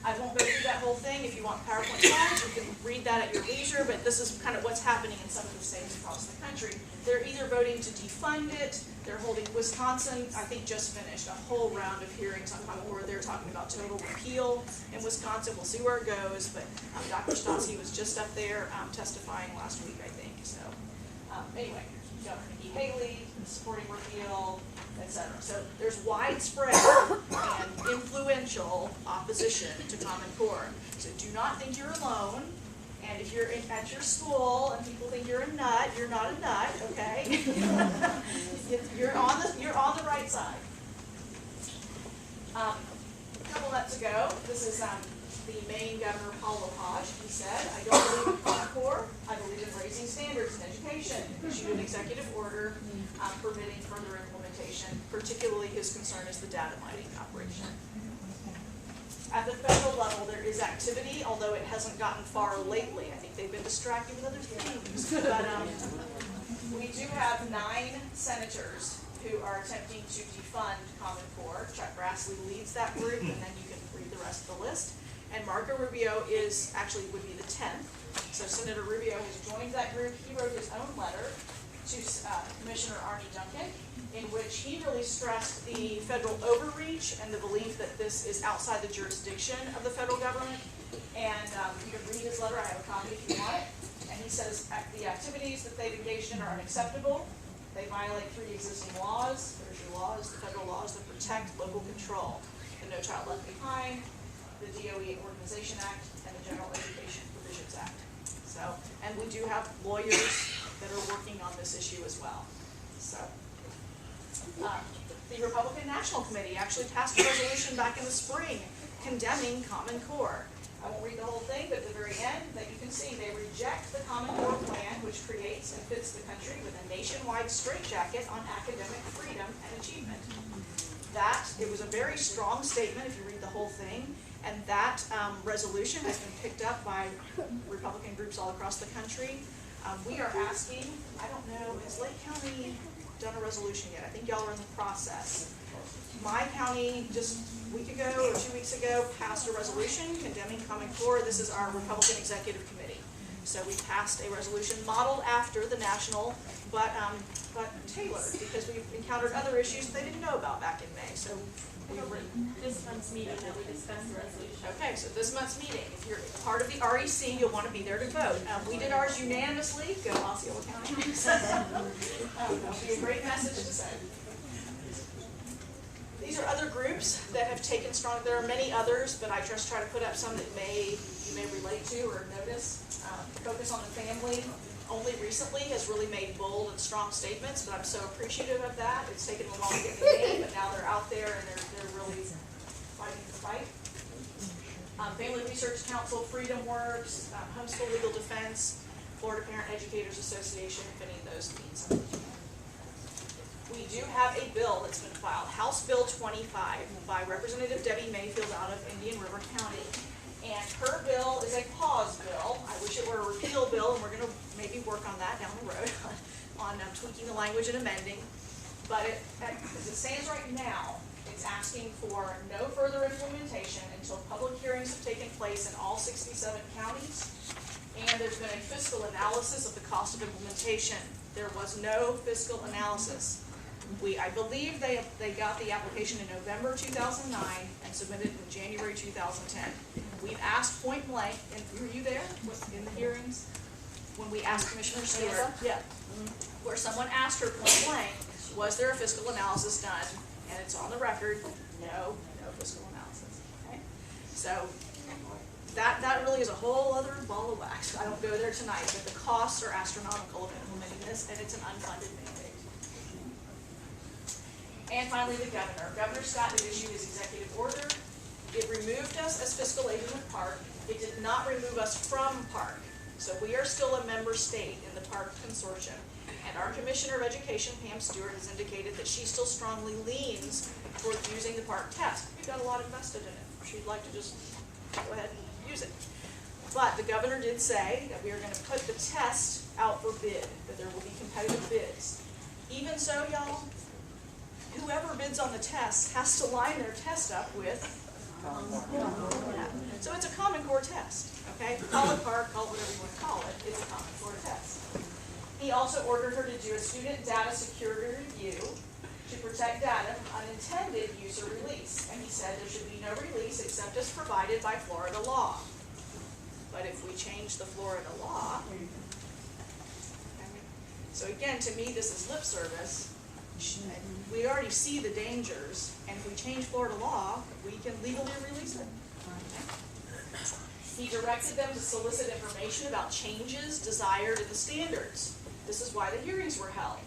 I won't go through that whole thing. If you want PowerPoint slides, you can read that at your leisure, but this is kind of what's happening in some of the states across the country. They're either voting to defund it, they're holding, Wisconsin, I think, just finished a whole round of hearings on Common Core. They're talking about total repeal in Wisconsin. We'll see where it goes, but Dr. Stosky was just up there testifying last week, I think. So anyway, Governor Nikki Haley supporting repeal, etc. So there's widespread and influential opposition to Common Core. So do not think you're alone. And if you're at your school and people think you're a nut, you're not a nut, okay? you're on the right side. A couple months ago, this is the Maine Governor Paul LaPage. He said, "I don't believe in Common Core. I believe in raising standards in education." Issued an executive order permitting further implementation. Particularly, his concern is the data mining operation. At the federal level, there is activity, although it hasn't gotten far lately. I think they've been distracted with other things. But we do have 9 senators who are attempting to defund Common Core. Chuck Grassley leads that group, and then you can read the rest of the list. And Marco Rubio would be the 10th. So Senator Rubio has joined that group. He wrote his own letter to Commissioner Arnie Duncan, in which he really stressed the federal overreach and the belief that this is outside the jurisdiction of the federal government. And you can read his letter. I have a copy if you want it. And he says the activities that they've engaged in are unacceptable. They violate 3 existing laws. There's your laws, the federal laws that protect local control: the No Child Left Behind, the DOE Organization Act, and the General Education Provisions Act. So, and we do have lawyers that are working on this issue as well. So, the Republican National Committee actually passed a resolution back in the spring condemning Common Core. I won't read the whole thing, but at the very end, that you can see, they reject the Common Core plan, which creates and fits the country with a nationwide straitjacket on academic freedom and achievement. It was a very strong statement if you read the whole thing, and that resolution has been picked up by Republican groups all across the country. We are asking, I don't know, has Lake County done a resolution yet? I think y'all are in the process. My county just a week ago or 2 weeks ago passed a resolution condemning Common Core. This is our Republican Executive Committee. So we passed a resolution modeled after the national, but tailored, because we've encountered other issues they didn't know about back in May. So This month's meeting that we discussed the resolution. okay, so this month's meeting, if you're part of the REC, you'll want to be there to vote. We did ours unanimously. Go Osceola County. That'll be a great message to send. These are other groups that have taken strong. There are many others, but I just try to put up some that you may relate to or notice. Focus on the Family only recently has really made bold and strong statements, but I'm so appreciative of that. It's taken them long to get the name, but now they're out there and they're really fighting the fight. Family Research Council, Freedom Works, Homeschool Legal Defense, Florida Parent Educators Association, if any of those mean something. We do have a bill that's been filed, House Bill 25, by Representative Debbie Mayfield out of Indian River County. And her bill is a pause bill. I wish it were a repeal bill, and we're going to maybe work on that down the road, on tweaking the language and amending. But as it stands right now, it's asking for no further implementation until public hearings have taken place in all 67 counties, and there's been a fiscal analysis of the cost of implementation. There was no fiscal analysis. I believe they got the application in November 2009 and submitted in January 2010. We've asked point blank, and were you there in the hearings? When we asked Commissioner Stewart, yeah, where someone asked her point blank, was there a fiscal analysis done? And it's on the record, no fiscal analysis. Okay? So that really is a whole other ball of wax. I don't go there tonight, but the costs are astronomical of implementing this, and it's an unfunded mandate. And finally, the governor. Governor Scott had issued his executive order. It removed us as fiscal agent of PARC. It did not remove us from PARC. So we are still a member state in the PARC consortium. And our Commissioner of Education, Pam Stewart, has indicated that she still strongly leans toward using the PARC test. We've got a lot invested in it. She'd like to just go ahead and use it. But the governor did say that we are going to put the test out for bid, that there will be competitive bids. Even so, y'all, whoever bids on the test has to line their test up with Yeah. So it's a Common Core test, okay? Call it hard, call it whatever you want to call it. It's a Common Core test. He also ordered her to do a student data security review to protect data from unintended use or release. And he said there should be no release except as provided by Florida law. But if we change the Florida law, so again, to me, this is lip service. We already see the dangers, and if we change Florida law, we can legally release it. He directed them to solicit information about changes desired in the standards. This is why the hearings were held.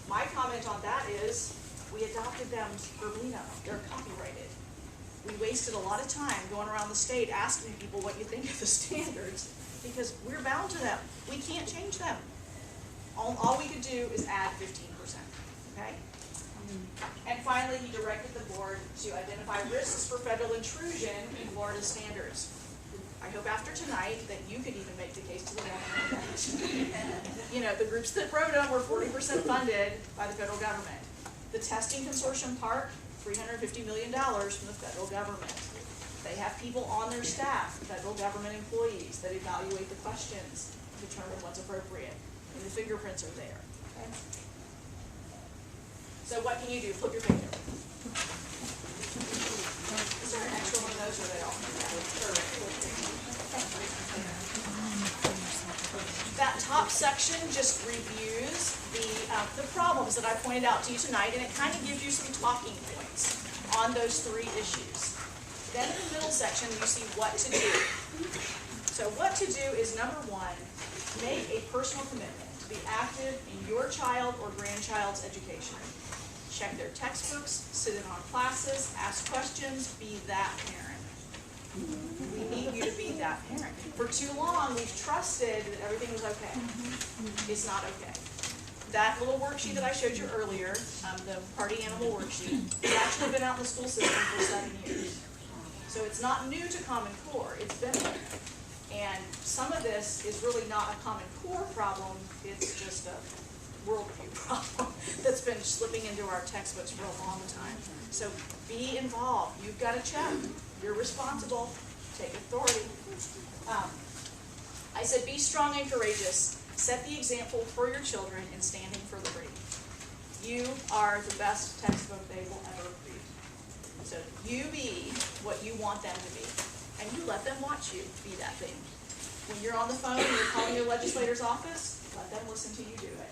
My comment on that is, we adopted them verbatim. They're copyrighted. We wasted a lot of time going around the state asking people what you think of the standards, because we're bound to them. We can't change them. All we could do is add 15%, okay? And finally, he directed the board to identify risks for federal intrusion in Florida standards. I hope after tonight that you could even make the case to the government that, you know, the groups that wrote them were 40% funded by the federal government. The testing consortium part, $350 million from the federal government. They have people on their staff, federal government employees, that evaluate the questions, determine what's appropriate. And the fingerprints are there. Okay? So what can you do? Flip your finger. Is there an extra one of those, or are they all? That top section just reviews the problems that I pointed out to you tonight, and it kind of gives you some talking points on those three issues. Then in the middle section, you see what to do. So what to do is, number one, make a personal commitment to be active in your child or grandchild's education. Check their textbooks, sit in on classes, ask questions, be that parent. We need you to be that parent. For too long, we've trusted that everything was okay. It's not okay. That little worksheet that I showed you earlier, the party animal worksheet, has actually been out in the school system for 7 years. So it's not new to Common Core, it's been there. And some of this is really not a Common Core problem, it's just a worldview problem that's been slipping into our textbooks for a long time. So be involved, you've got to check, you're responsible, take authority. I said be strong and courageous, set the example for your children in standing for liberty. You are the best textbook they will ever read. So you be what you want them to be, and you let them watch you be that thing. When you're on the phone and you're calling your legislator's office, let them listen to you do it.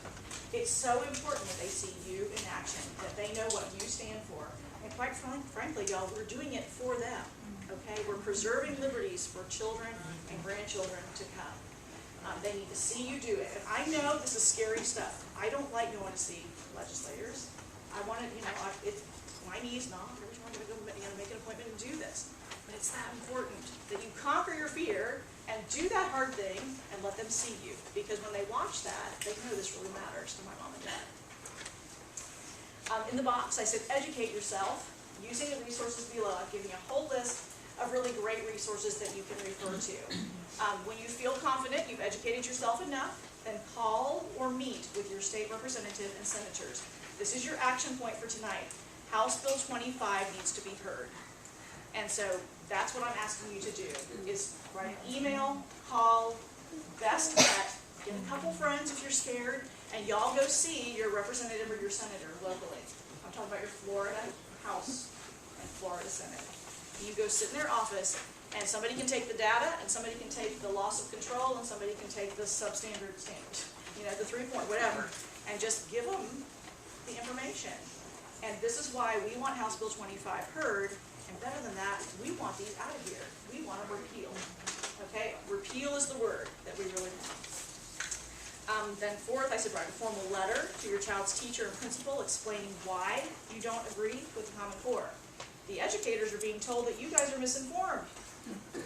It's so important that they see you in action, that they know what you stand for. And quite frankly, y'all, we're doing it for them, okay? We're preserving liberties for children and grandchildren to come. They need to see you do it. And I know this is scary stuff. I don't like going to see legislators. I want to, you know, my knee's not. Every time I'm going to go, make an appointment and do this. But it's that important that you conquer your fear and do that hard thing and let them see you. Because when they watch that, they know this really matters to my mom and dad. In the box, I said educate yourself using the resources below. I've given you a whole list of really great resources that you can refer to. When you feel confident you've educated yourself enough, then call or meet with your state representative and senators. This is your action point for tonight. House Bill 25 needs to be heard. And so that's what I'm asking you to do, is write an email, call, best bet, get a couple friends if you're scared, and y'all go see your representative or your senator locally. I'm talking about your Florida House and Florida Senate. You go sit in their office, and somebody can take the data, and somebody can take the loss of control, and somebody can take the substandard standard, you know, the 3-point, whatever, and just give them the information. And this is why we want House Bill 25 heard, and better than that, we want these out of here. We want a repeal. Okay? Repeal is the word that we really want. Then fourth, I said write a formal letter to your child's teacher and principal explaining why you don't agree with the Common Core. The educators are being told that you guys are misinformed.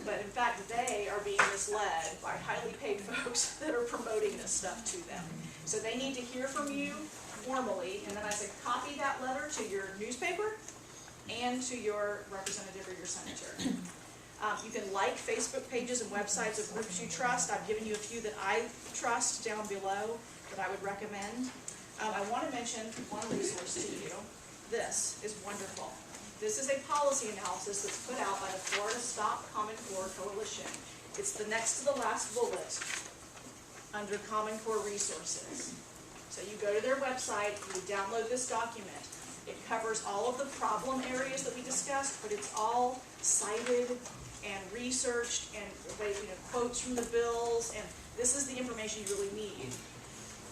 But in fact, they are being misled by highly paid folks that are promoting this stuff to them. So they need to hear from you formally, and then I said copy that letter to your newspaper and to your representative or your senator. You can like Facebook pages and websites of groups you trust. I've given you a few that I trust down below that I would recommend. I want to mention one resource to you. This is wonderful. This is a policy analysis that's put out by the Florida Stop Common Core Coalition. It's the next to the last bullet under Common Core Resources. So you go to their website, you download this document. It covers all of the problem areas that we discussed, but it's all cited and researched and quotes from the bills, and this is the information you really need.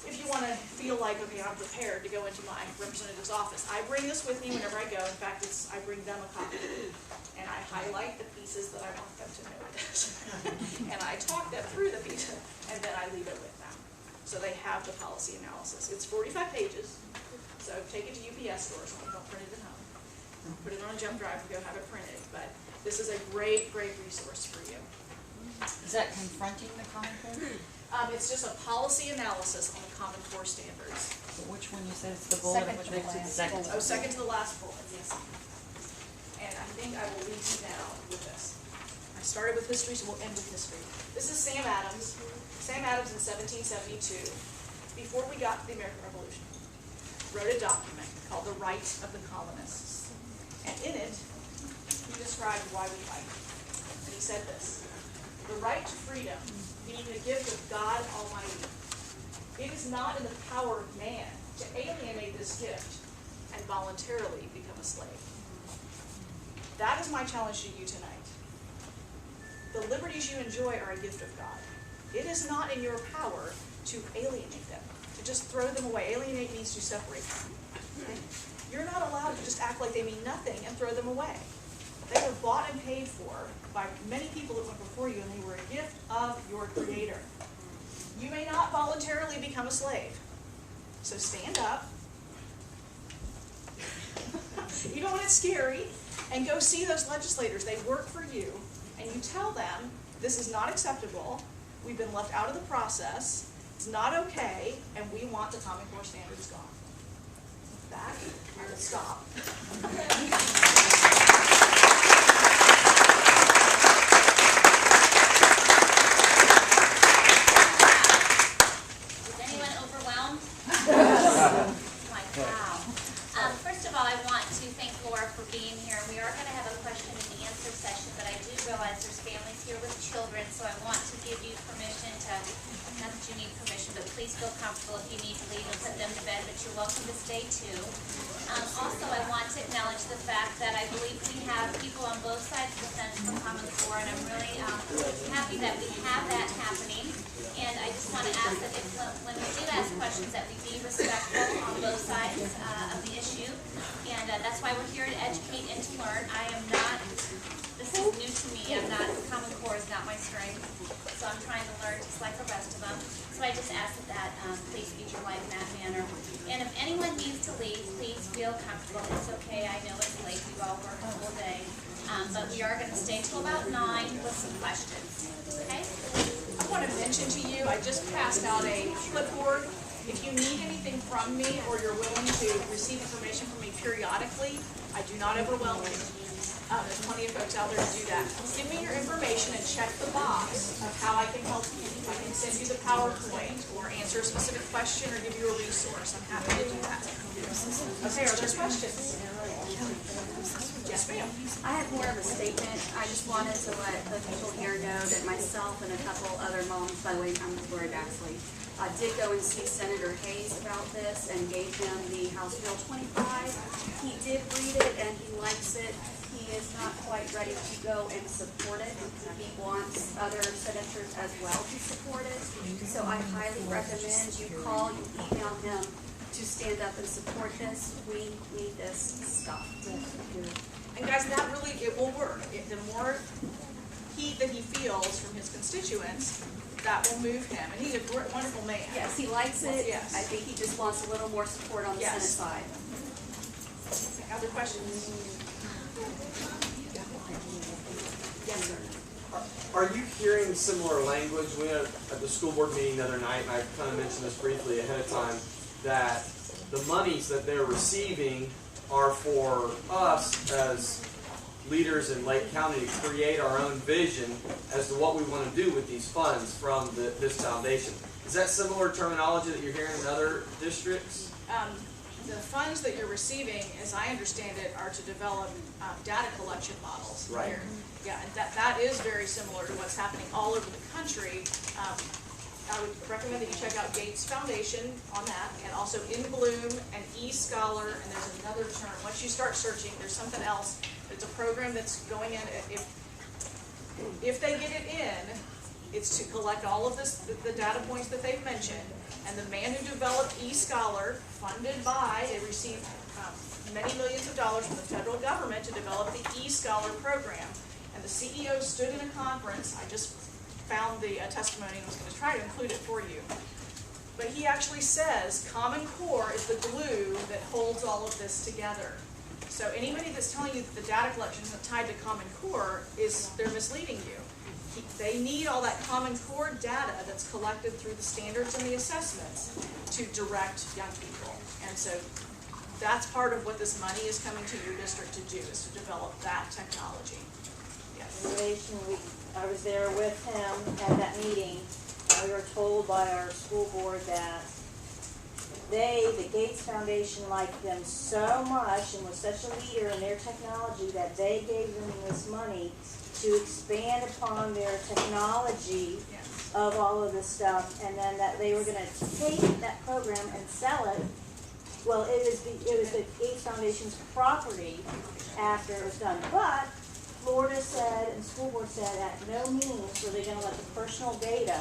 If you want to feel like, okay, I'm prepared to go into my representative's office, I bring this with me whenever I go. In fact, I bring them a copy, and I highlight the pieces that I want them to know. And I talk them through the pieces, and then I leave it with them. So they have the policy analysis. It's 45 pages, so take it to UPS stores when you don't print it at home. Put it on a jump drive and go have it printed. But this is a great, great resource for you. Is that confronting the Common Core? It's just a policy analysis on the Common Core standards. So which one you said it's the bullet? Second Which to the makes it last second? Oh, second to the last bullet, yes. And I think I will leave you now with this. I started with history, so we'll end with history. This is Sam Adams. Sam Adams in 1772, before we got to the American Revolution, wrote a document called The Rights of the Colonists. And in it, he described why we fight. And he said this: the right to freedom, being the gift of God Almighty, it is not in the power of man to alienate this gift and voluntarily become a slave. That is my challenge to you tonight. The liberties you enjoy are a gift of God. It is not in your power to alienate them, to just throw them away. Alienate means to separate them. Okay? You're not allowed to just act like they mean nothing and throw them away. They were bought and paid for by many people that went before you, and they were a gift of your Creator. You may not voluntarily become a slave. So stand up, even when it's scary, and go see those legislators. They work for you, and you tell them, this is not acceptable, we've been left out of the process, it's not okay, and we want the Common Core standards gone. With that, I will stop. First of all, I want to thank Laura for being here. We are going to have a question and answer session, but I do realize there's families here with children, so I want to give you permission to, not that you need permission, but please feel comfortable if you need to leave and put them to bed, but you're welcome to stay too. Also, I want to acknowledge the fact that I believe we have people on both sides of the fence for Common Core, and I'm really happy that we have that happening. And I just want to ask that if, when we do ask questions, that we be respectful on both sides of the issue. And that's why we're here to educate and to learn. I am not, this is new to me, Common Core is not my strength. So I'm trying to learn just like the rest of them. So I just ask that please speak your life in that manner. And if anyone needs to leave, please feel comfortable. It's okay. I know it's late. We've all worked a full day. But we are going to stay till about 9 with some questions. Okay? I want to mention to you, I just passed out a clipboard. If you need anything from me or you're willing to receive information from me periodically, I do not overwhelm you. There's plenty of folks out there to do that. Give me your information and check the box of how I can help you. I can send you the PowerPoint or answer a specific question or give you a resource. I'm happy to do that. Okay, are there questions? Yes, ma'am. I have more of a statement. I just wanted to let the people here know that myself and a couple other moms, by the way, I'm Dora actually, did go and see Senator Hayes about this and gave him the House Bill 25. He did read it and he likes it. He is not quite ready to go and support it. He wants other senators as well to support it. So I highly recommend you call, you email him to stand up and support this. We need this stopped. And guys, that really, it will work. The more heat that he feels from his constituents, that will move him. And he's a wonderful man. Yes, he likes it. Yes. I think he just wants a little more support on the Senate side. Other questions? Yes, sir. Are you hearing similar language? We had at the school board meeting the other night, and I kind of mentioned this briefly ahead of time, that the monies that they're receiving are for us as leaders in Lake County to create our own vision as to what we want to do with these funds from this foundation. Is that similar terminology that you're hearing in other districts? the funds that you're receiving, as I understand it, are to develop data collection models. Right. Here. Yeah, and that is very similar to what's happening all over the country. I would recommend that you check out Gates Foundation on that, and also In Bloom and eScholar, and there's another term. Once you start searching, there's something else. It's a program that's going in. If they get it in, it's to collect all of this, the data points that they've mentioned. And the man who developed eScholar, funded by, they received many millions of dollars from the federal government to develop the eScholar program. And the CEO stood in a conference. I just found the testimony and was going to try to include it for you. But he actually says Common Core is the glue that holds all of this together. So anybody that's telling you that the data collection isn't tied to Common Core they're misleading you. They need all that Common Core data that's collected through the standards and the assessments to direct young people. And so that's part of what this money is coming to your district to do, is to develop that technology. Yes. Innovation Week, I was there with him at that meeting, and we were told by our school board that the Gates Foundation, liked them so much and was such a leader in their technology that they gave them this money to expand upon their technology of all of this stuff, and then that they were going to take that program and sell it. Well, it was the Gates Foundation's property after it was done, but Florida said, and the school board said, at no means were they going to let the personal data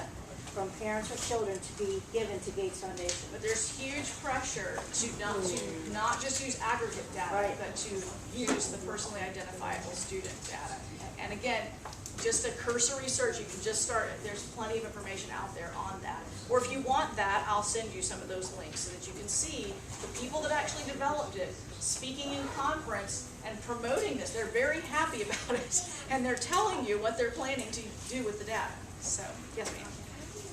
from parents or children to be given to Gates Foundation. But there's huge pressure to not just use aggregate data, Right. but to use the personally identifiable student data. And again, just a cursory search, you can just start, there's plenty of information out there on that. Or if you want that, I'll send you some of those links so that you can see the people that actually developed it speaking in conference and promoting this. They're very happy about it, and they're telling you what they're planning to do with the data. So, yes ma'am.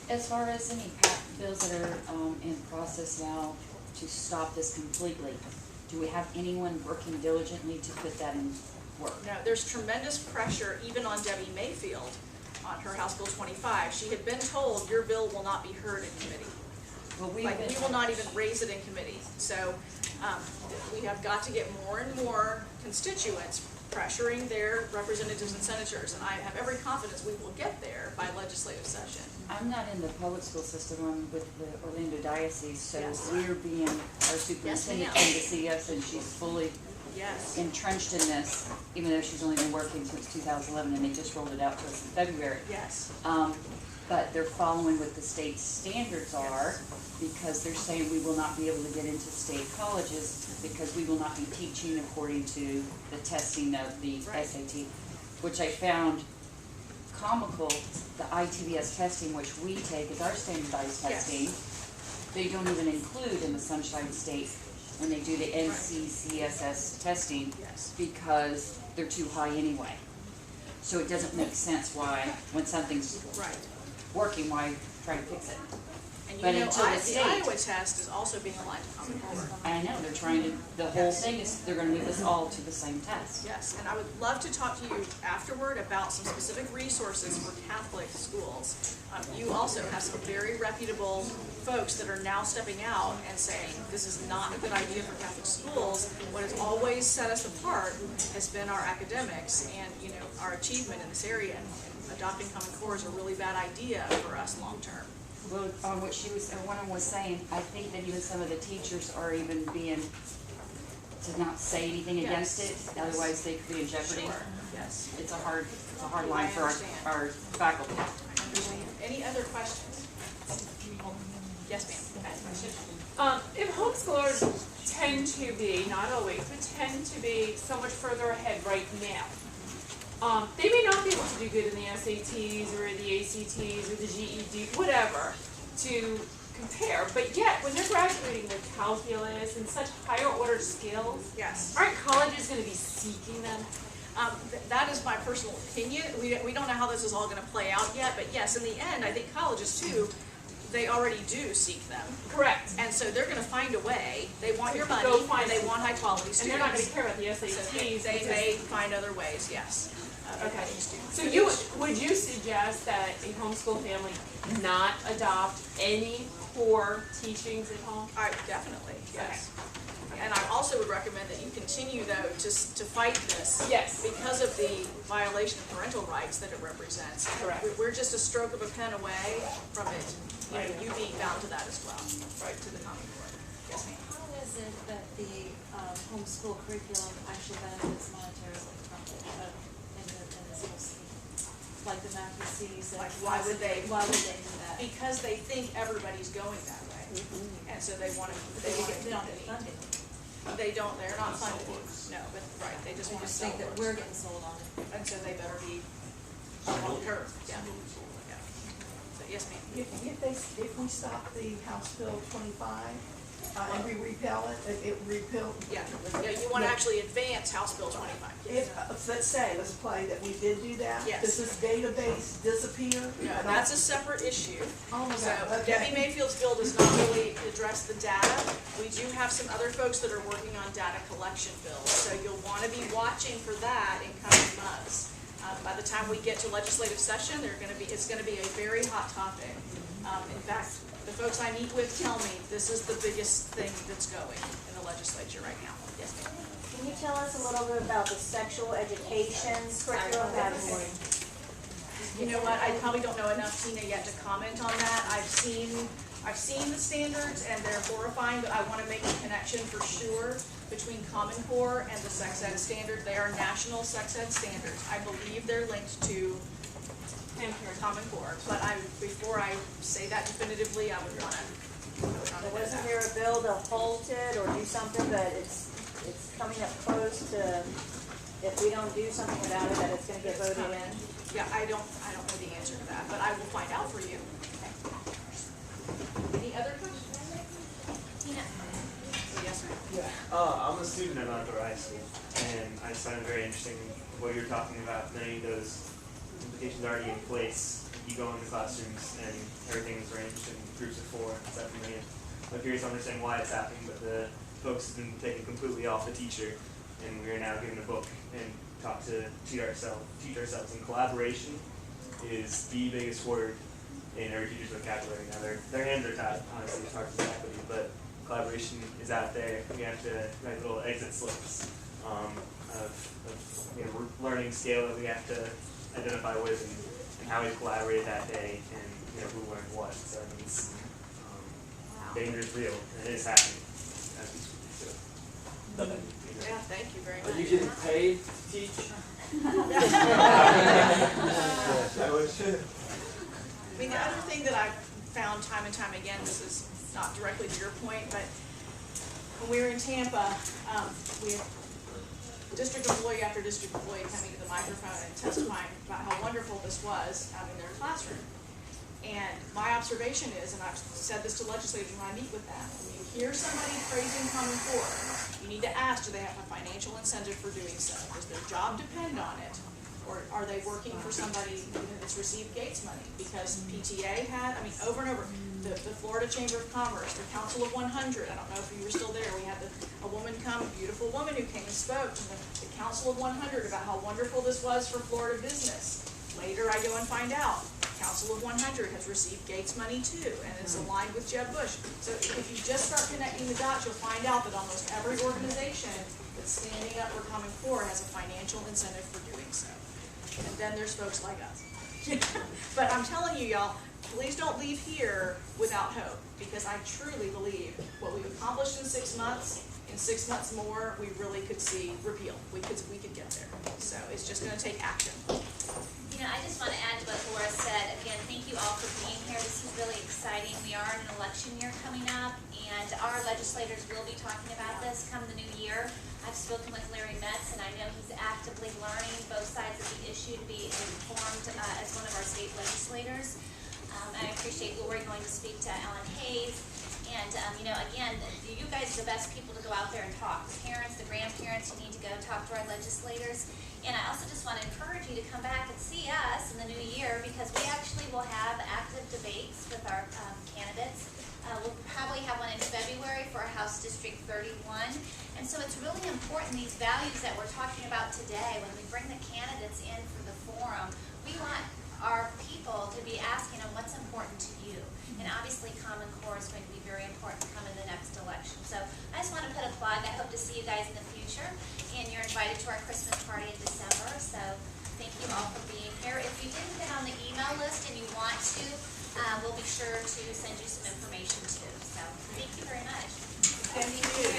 As far as any bills that are in process now to stop this completely, do we have anyone working diligently to put that in work? No, there's tremendous pressure even on Debbie Mayfield on her House Bill 25. She had been told your bill will not be heard in committee. Well, We will not even raise it in committee. So we have got to get more and more constituents pressuring their representatives and senators, and I have every confidence we will get there by legislative session. I'm not in the public school system, I'm with the Orlando Diocese, so Yes. we're being, our superintendent ma'am. came to see us and she's fully Yes. entrenched in this, even though she's only been working since 2011 and they just rolled it out to us in February. Yes. But they're following what the state standards are, because they're saying we will not be able to get into state colleges because we will not be teaching according to the testing of the Right. SAT, which I found comical. The ITBS testing, which we take as our standardized Yes. testing, they don't even include in the Sunshine State when they do the NCCSS testing, Yes. because they're too high anyway. So it doesn't make sense why, when something's Right. working, why try to fix it? And But you know, until the the state- Iowa test is also being aligned to Common Core. I know, they're trying to, the whole Yes. thing is, they're gonna move us all to the same test. Yes, and I would love to talk to you afterward about some specific resources for Catholic schools. You also have some very reputable folks that are now stepping out and saying, this is not a good idea for Catholic schools. What has always set us apart has been our academics and, you know, our achievement in this area. And adopting Common Core is a really bad idea for us long-term. Well, on what she was, one of them was saying, I think that even some of the teachers are even being, to not say anything Yes. against it, otherwise they could be in jeopardy. Sure, yes, It's a hard line for understand. our faculty. I understand. Any other questions? Yes, ma'am. If homeschoolers tend to be, not always, but tend to be so much further ahead right now, they may not be able to do good in the SATs or the ACTs or the GED, whatever, to compare. But yet, when they're graduating with calculus and such higher order skills, Yes. aren't colleges going to be seeking them? That is my personal opinion. We don't know how this is all going to play out yet, but yes, in the end, I think colleges too, they already do seek them. Correct. And so they're going to find a way. They want your money, Go find and they them. want high quality And students. they're not going to care about the So SATs. they may find other ways, yes. Okay, any student. so would you suggest that a homeschool family not adopt any core teachings at home? Definitely, yes. And I also would recommend that you continue though to fight this. Yes. Because of the violation of parental rights that it represents. Correct. We're just a stroke of a pen away from it, you being bound to that as well, right, to the Common Core. Yes, ma'am. How is it that the homeschool curriculum actually benefits monetarily from it in the school scheme? Like the matrices and Like, why would they do that? Because they think everybody's going that way. And so they want to, they They get don't get funding. They don't, they're not funded, no, but, right, they just I want to just sell think that books. we're getting sold on it. And so they better be on the curve, yeah. Yeah. So, yes, ma'am. If we stop the House Bill 25, and we repeal it repeal. Yeah, you want to actually advance House Bill 25. If, let's play that we did do that. Yes. Does this database disappear? No, that's a separate issue. Oh my So God, Debbie okay. Mayfield's bill does not really address the data. We do have some other folks that are working on data collection bills, so you'll want to be watching for that in coming months. By the time we get to legislative session, it's going to be a very hot topic. In fact, the folks I meet with tell me this is the biggest thing that's going in the legislature right now. Yes, ma'am. Can you tell us a little bit about the sexual education curriculum? You know what, I probably don't know enough, Tina, yet to comment on that. I've seen the standards and they're horrifying, but I want to make a connection for sure between Common Core and the sex ed standard. They are national sex ed standards. I believe they're linked to Common Core, but before I say that definitively, I would want to. Wasn't there a bill to halt it or do something, but it's coming up close to, if we don't do something about it, that it's gonna get voted in? Yeah, I don't know the answer to that, but I will find out for you. Any other questions? Tina? Yes, ma'am. I'm a student at Dora High School, and I just find it very interesting what you're talking about. Many of those implications are already in place. You go into classrooms and everything is arranged in groups of 4, except for me. I'm curious to understand why it's happening, but the focus has been taken completely off the teacher, and we are now given a book and taught to teach ourselves. And collaboration is the biggest word in every teacher's vocabulary. Now their hands are tied, honestly, it's hard to say, but collaboration is out there. We have to write little exit slips of learning scale that we have to identify with and how we collaborated that day and who learned what. So I mean, it's, danger is real and it is happening as we speak. So, Yeah, thank you very Are much. you getting paid to teach? I mean, the other thing that I've found time and time again, this is not directly to your point, but when we were in Tampa, we had district employee after district employee coming to the microphone and testifying about how wonderful this was out in their classroom. And my observation is, and I've said this to legislators when I meet with them, when you hear somebody praising Common Core, you need to ask, do they have a financial incentive for doing so? Does their job depend on it? Or are they working for somebody that's received Gates money? Because PTA had, I mean, over and over, the Florida Chamber of Commerce, the Council of 100, I don't know if you were still there, we had a woman come, a beautiful woman who came and spoke to the Council of 100 about how wonderful this was for Florida business. Later I go and find out, Council of 100 has received Gates money too, and it's aligned with Jeb Bush. So if you just start connecting the dots, you'll find out that almost every organization that's standing up for Common Core has a financial incentive for doing so. And then there's folks like us. But I'm telling you, y'all, please don't leave here without hope, because I truly believe what we've accomplished in 6 months, in 6 months more, we really could see repeal. We could get there. So it's just going to take action. I just want to add to what Dora said. Again, thank you all for being here. This is really exciting. We are in an election year coming up, and our legislators will be talking about this come the new year. I've spoken with Larry Metz, and I know he's actively learning both sides of the issue to be informed as one of our state legislators. I appreciate Lori going to speak to Ellen Hayes. And, again, you guys are the best people to go out there and talk. The parents, the grandparents, you need to go talk to our legislators. And I also just want to encourage you to come back and see us in the new year, because we actually will have active debates with our candidates. We'll probably have one in February for House District 31, and And so it's really important, these values that we're talking about today, when we bring the candidates in for the forum, we want our people to be asking them what's important to you. And obviously Common Core is going to be very important coming the next election. So I just want to put a plug. I hope to see you guys in the future. And you're invited to our Christmas party in December. So thank you all for being here. If you didn't get on the email list and you want to, we'll be sure to send you some information too. So thank you very much. Thank you.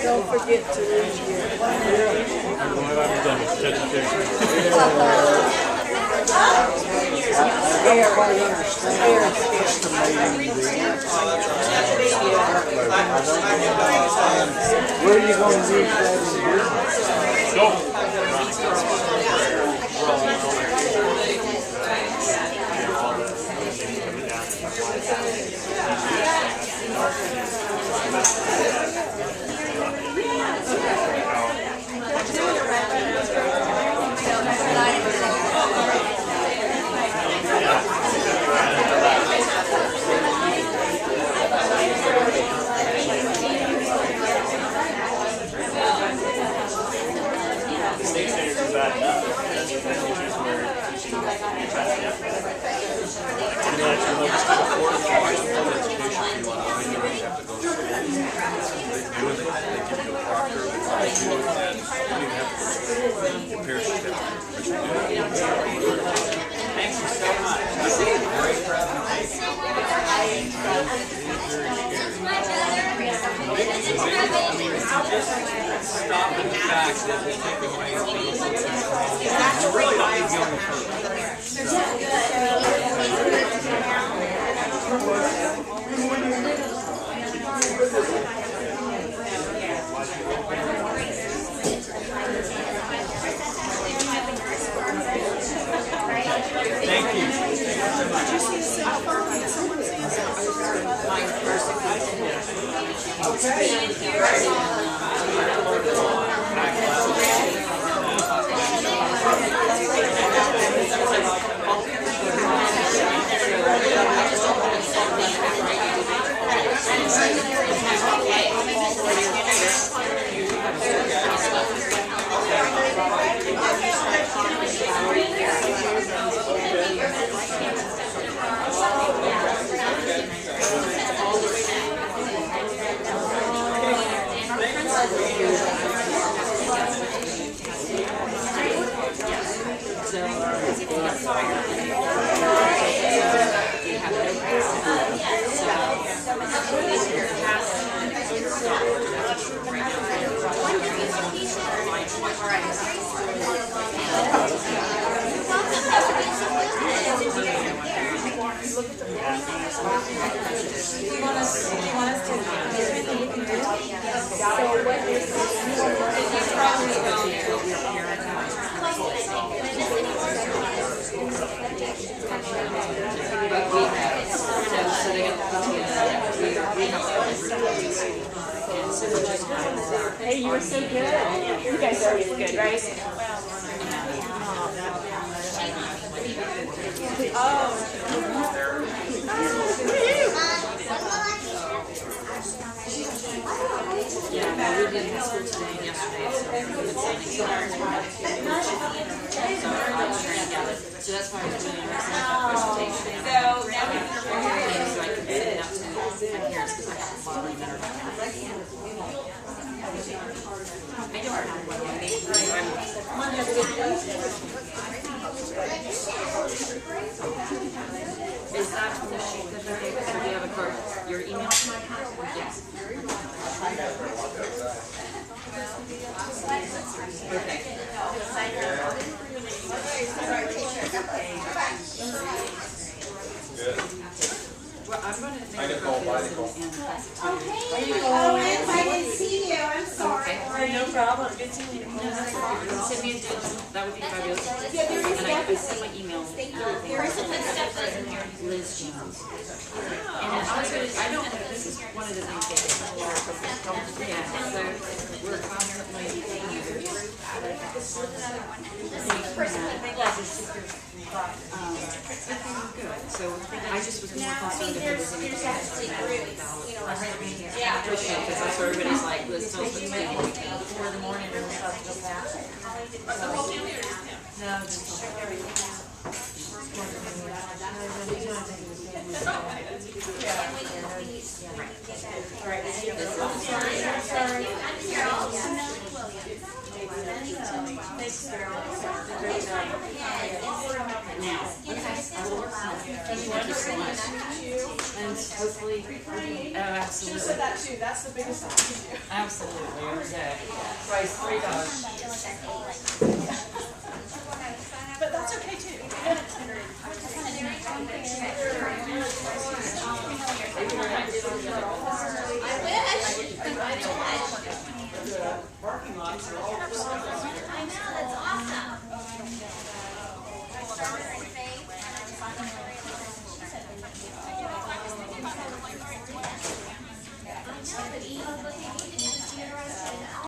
Don't forget to leave your. Where are you going to use that? Go. State standards are bad enough. That's the thing, is where teaching is bad enough. Pretty much, we're just going to afford education if you want to. You have to go to school. They do it. They give you a proctor. They try to do it. And you don't even have to go to school. Compare certificate. But you do it. Thank you so much. Very proud of you. Stop at the fact that we're taking away you really don't need to go any further. Thank you. Hey, you were so good. You guys are always good, right? Yeah, no, we did have school today and yesterday, so we've been signing so I was trying to gather. So that's why I was doing a presentation. So I can send it out to my parents because I have a father that are Is that from the sheet that they're able to, do you have a card, your email? Yes. Well, I'm going to make a copy of this and pass it to you. I didn't see you, I'm sorry. No problem, good seeing you. Send me a deal, that would be fabulous. And I send my email. Liz Jones. And also, I don't, this is one of the things that, yeah, so we're constantly, Yeah. Push it, because that's where everybody's like, let's tell us what's going on. 4 in the morning, and we're supposed to go fast. The whole family or just him? No, just everything. Thank you so much. And hopefully, Should have absolutely, said that too, that's the biggest thing to do. absolutely, every day. Price $3. But that's okay too. Parking lots are all. I know, that's awesome.